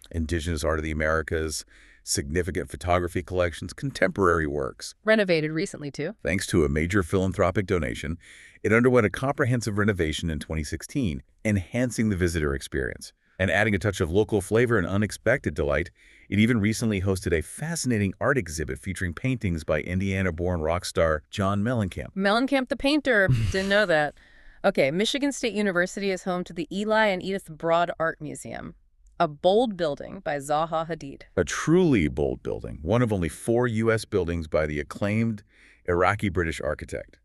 Speaker 2: indigenous art of the Americas, significant photography collections, contemporary works.
Speaker 1: Renovated recently, too.
Speaker 2: Thanks to a major philanthropic donation, it underwent a comprehensive renovation in 2016, enhancing the visitor experience. And adding a touch of local flavor and unexpected delight, it even recently hosted a fascinating art exhibit featuring paintings by Indiana-born rock star John Mellencamp.
Speaker 1: Mellencamp the painter. Didn't know that. Okay, Michigan State University is home to the Eli and Edith Broad Art Museum, a bold building by Zaha Hadid.
Speaker 2: A truly bold building, one of only 4 U.S. buildings by the acclaimed Iraqi-British architect.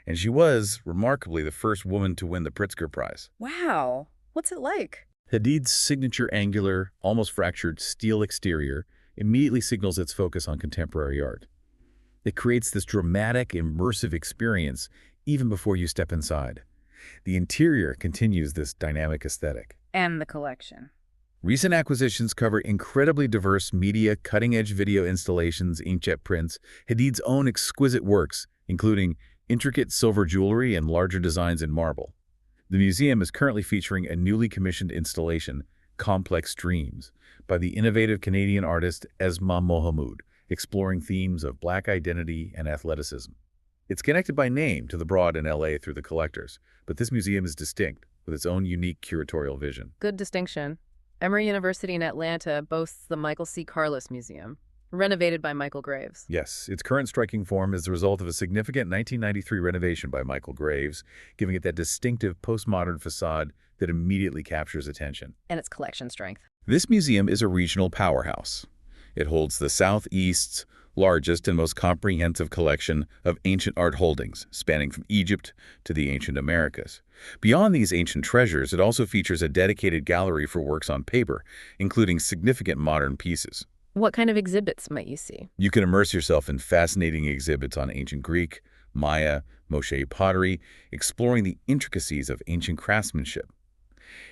Speaker 2: And she was, remarkably, the first woman to win the Pritzker Prize.
Speaker 1: Wow. What's it like?
Speaker 2: Hadid's signature angular, almost fractured steel exterior immediately signals its focus on contemporary art. It creates this dramatic, immersive experience even before you step inside. The interior continues this dynamic aesthetic.
Speaker 1: And the collection.
Speaker 2: Recent acquisitions cover incredibly diverse media, cutting-edge video installations, inkjet prints, Hadid's own exquisite works, including intricate silver jewelry and larger designs in marble. The museum is currently featuring a newly commissioned installation, Complex Dreams, by the innovative Canadian artist Esma Mohamoud, exploring themes of Black identity and athleticism. It's connected by name to the Broad in L.A. through the collectors, but this museum is distinct, with its own unique curatorial vision.
Speaker 1: Good distinction. Emory University in Atlanta boasts the Michael C. Carlos Museum, renovated by Michael Graves.
Speaker 2: Yes, its current striking form is the result of a significant 1993 renovation by Michael Graves, giving it that distinctive postmodern facade that immediately captures attention.
Speaker 1: And its collection strength.
Speaker 2: This museum is a regional powerhouse. It holds the Southeast's largest and most comprehensive collection of ancient art holdings, spanning from Egypt to the ancient Americas. Beyond these ancient treasures, it also features a dedicated gallery for works on paper, including significant modern pieces.
Speaker 1: What kind of exhibits might you see?
Speaker 2: You can immerse yourself in fascinating exhibits on ancient Greek, Maya, Moshe pottery, exploring the intricacies of ancient craftsmanship.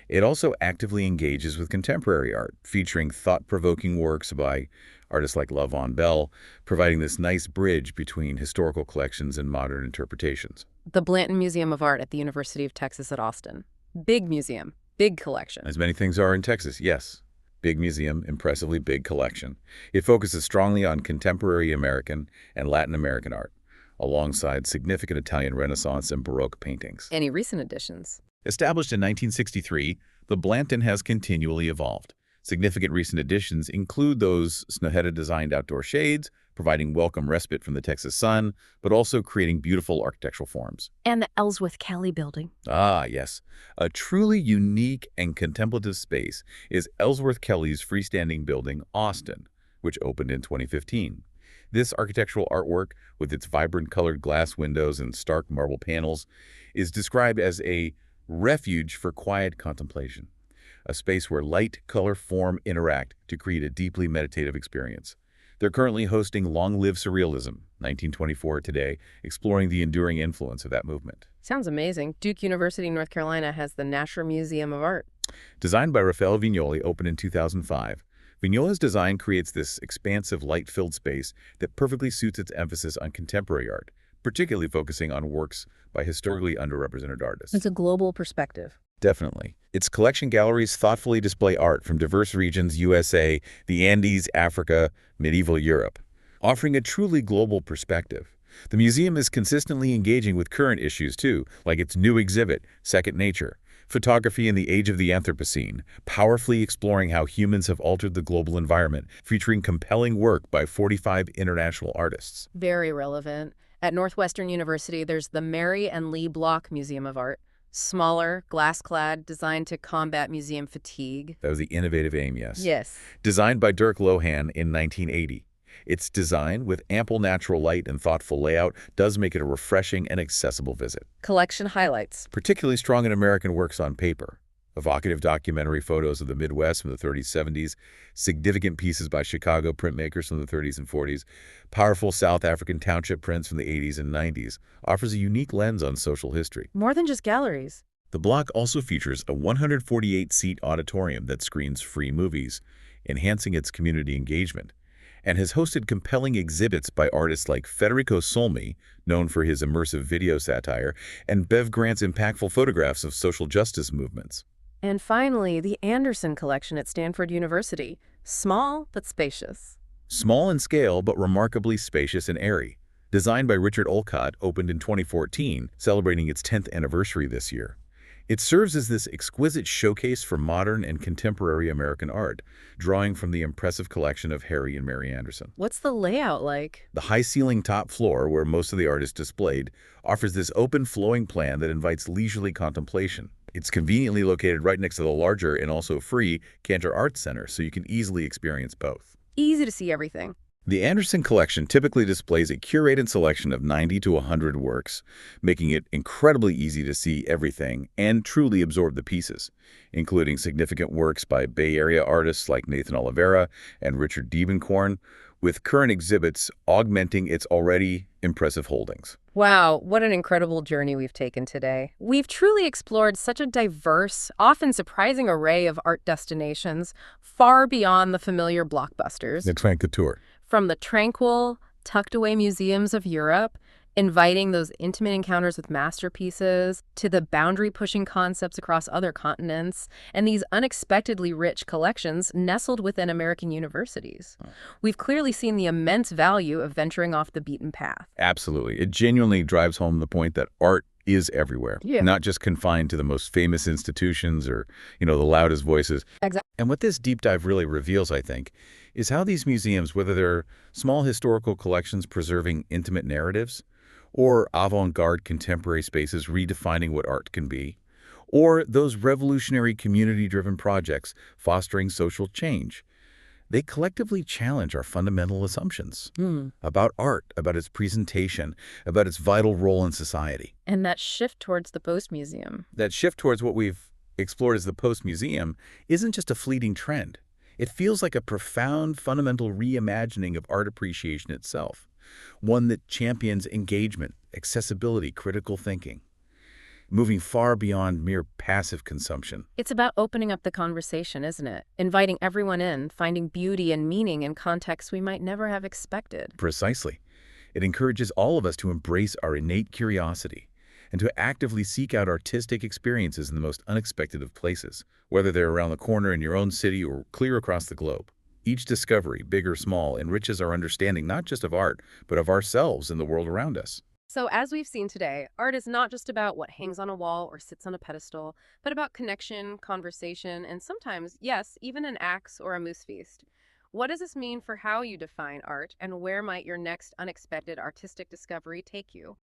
Speaker 2: It also actively engages with contemporary art, featuring thought-provoking works by artists like Levon Bell, providing this nice bridge between historical collections and modern interpretations.
Speaker 1: The Blanton Museum of Art at the University of Texas at Austin. Big museum, big collection.
Speaker 2: As many things are in Texas, yes. Big museum, impressively big collection. It focuses strongly on contemporary American and Latin American art, alongside significant Italian Renaissance and Baroque paintings.
Speaker 1: Any recent additions?
Speaker 2: Established in 1963, the Blanton has continually evolved. Significant recent additions include those Snøhetta-designed outdoor shades, providing welcome respite from the Texas sun, but also creating beautiful architectural forms.
Speaker 1: And the Ellsworth Kelly building.
Speaker 2: Ah, yes. A truly unique and contemplative space is Ellsworth Kelly's freestanding building, Austin, which opened in 2015. This architectural artwork, with its vibrant colored glass windows and stark marble panels, is described as a refuge for quiet contemplation, a space where light, color, form interact to create a deeply meditative experience. They're currently hosting Long Live Surrealism, 1924 today, exploring the enduring influence of that movement.
Speaker 1: Sounds amazing. Duke University, North Carolina has the Nasher Museum of Art.
Speaker 2: Designed by Raffaele Vignoli, opened in 2005. Vignoli's design creates this expansive, light-filled space that perfectly suits its emphasis on contemporary art, particularly focusing on works by historically underrepresented artists.
Speaker 1: It's a global perspective.
Speaker 2: Definitely. Its collection galleries thoughtfully display art from diverse regions: USA, the Andes, Africa, medieval Europe, offering a truly global perspective. The museum is consistently engaging with current issues too, like its new exhibit, Second Nature, Photography in the Age of the Anthropocene, powerfully exploring how humans have altered the global environment, featuring compelling work by 45 international artists.
Speaker 1: Very relevant. At Northwestern University, there's the Mary and Lee Block Museum of Art. Smaller, glass-clad, designed to combat museum fatigue.
Speaker 2: That was the innovative aim, yes.
Speaker 1: Yes.
Speaker 2: Designed by Dirk Lohan in 1980. Its design, with ample natural light and thoughtful layout, does make it a refreshing and accessible visit.
Speaker 1: Collection highlights.
Speaker 2: Particularly strong in American works on paper. Evocative documentary photos of the Midwest from the 30s, 70s, significant pieces by Chicago printmakers from the 30s and 40s, powerful South African township prints from the 80s and 90s, offers a unique lens on social history.
Speaker 1: More than just galleries.
Speaker 2: The block also features a 148-seat auditorium that screens free movies, enhancing its community engagement, and has hosted compelling exhibits by artists like Federico Solmi, known for his immersive video satire, and Bev Grant's impactful photographs of social justice movements.
Speaker 1: And finally, the Anderson Collection at Stanford University. Small, but spacious.
Speaker 2: Small in scale, but remarkably spacious and airy. Designed by Richard Olcott, opened in 2014, celebrating its 10th anniversary this year. It serves as this exquisite showcase for modern and contemporary American art, drawing from the impressive collection of Harry and Mary Anderson.
Speaker 1: What's the layout like?
Speaker 2: The high-ceiling top floor, where most of the art is displayed, offers this open, flowing plan that invites leisurely contemplation. It's conveniently located right next to the larger and also free Cantor Arts Center, so you can easily experience both.
Speaker 1: Easy to see everything.
Speaker 2: The Anderson Collection typically displays a curated selection of 90 to 100 works, making it incredibly easy to see everything and truly absorb the pieces, including significant works by Bay Area artists like Nathan Oliveira and Richard Diebenkorn, with current exhibits augmenting its already impressive holdings.
Speaker 1: Wow, what an incredible journey we've taken today. We've truly explored such a diverse, often surprising array of art destinations, far beyond the familiar blockbusters.
Speaker 2: Next Fan Couture.
Speaker 1: From the tranquil, tucked-away museums of Europe, inviting those intimate encounters with masterpieces, to the boundary-pushing concepts across other continents, and these unexpectedly rich collections nestled within American universities. We've clearly seen the immense value of venturing off the beaten path.
Speaker 2: Absolutely. It genuinely drives home the point that art is everywhere, not just confined to the most famous institutions or, the loudest voices.
Speaker 1: Exactly.
Speaker 2: And what this deep dive really reveals, I think, is how these museums, whether they're small historical collections preserving intimate narratives, or avant-garde contemporary spaces redefining what art can be, or those revolutionary community-driven projects fostering social change, they collectively challenge our fundamental assumptions about art, about its presentation, about its vital role in society.
Speaker 1: And that shift towards the post-museum.
Speaker 2: That shift towards what we've explored as the post-museum isn't just a fleeting trend. It feels like a profound, fundamental reimagining of art appreciation itself, one that champions engagement, accessibility, critical thinking. moving far beyond mere passive consumption.
Speaker 1: It's about opening up the conversation, isn't it? Inviting everyone in, finding beauty and meaning in contexts we might never have expected.
Speaker 2: Precisely. It encourages all of us to embrace our innate curiosity and to actively seek out artistic experiences in the most unexpected of places, whether they're around the corner in your own city or clear across the globe. Each discovery, big or small, enriches our understanding not just of art, but of ourselves and the world around us.
Speaker 1: So, as we've seen today, art is not just about what hangs on a wall or sits on a pedestal, but about connection, conversation, and sometimes, yes, even an axe or a moose feast. What does this mean for how you define art, and where might your next unexpected artistic discovery take you?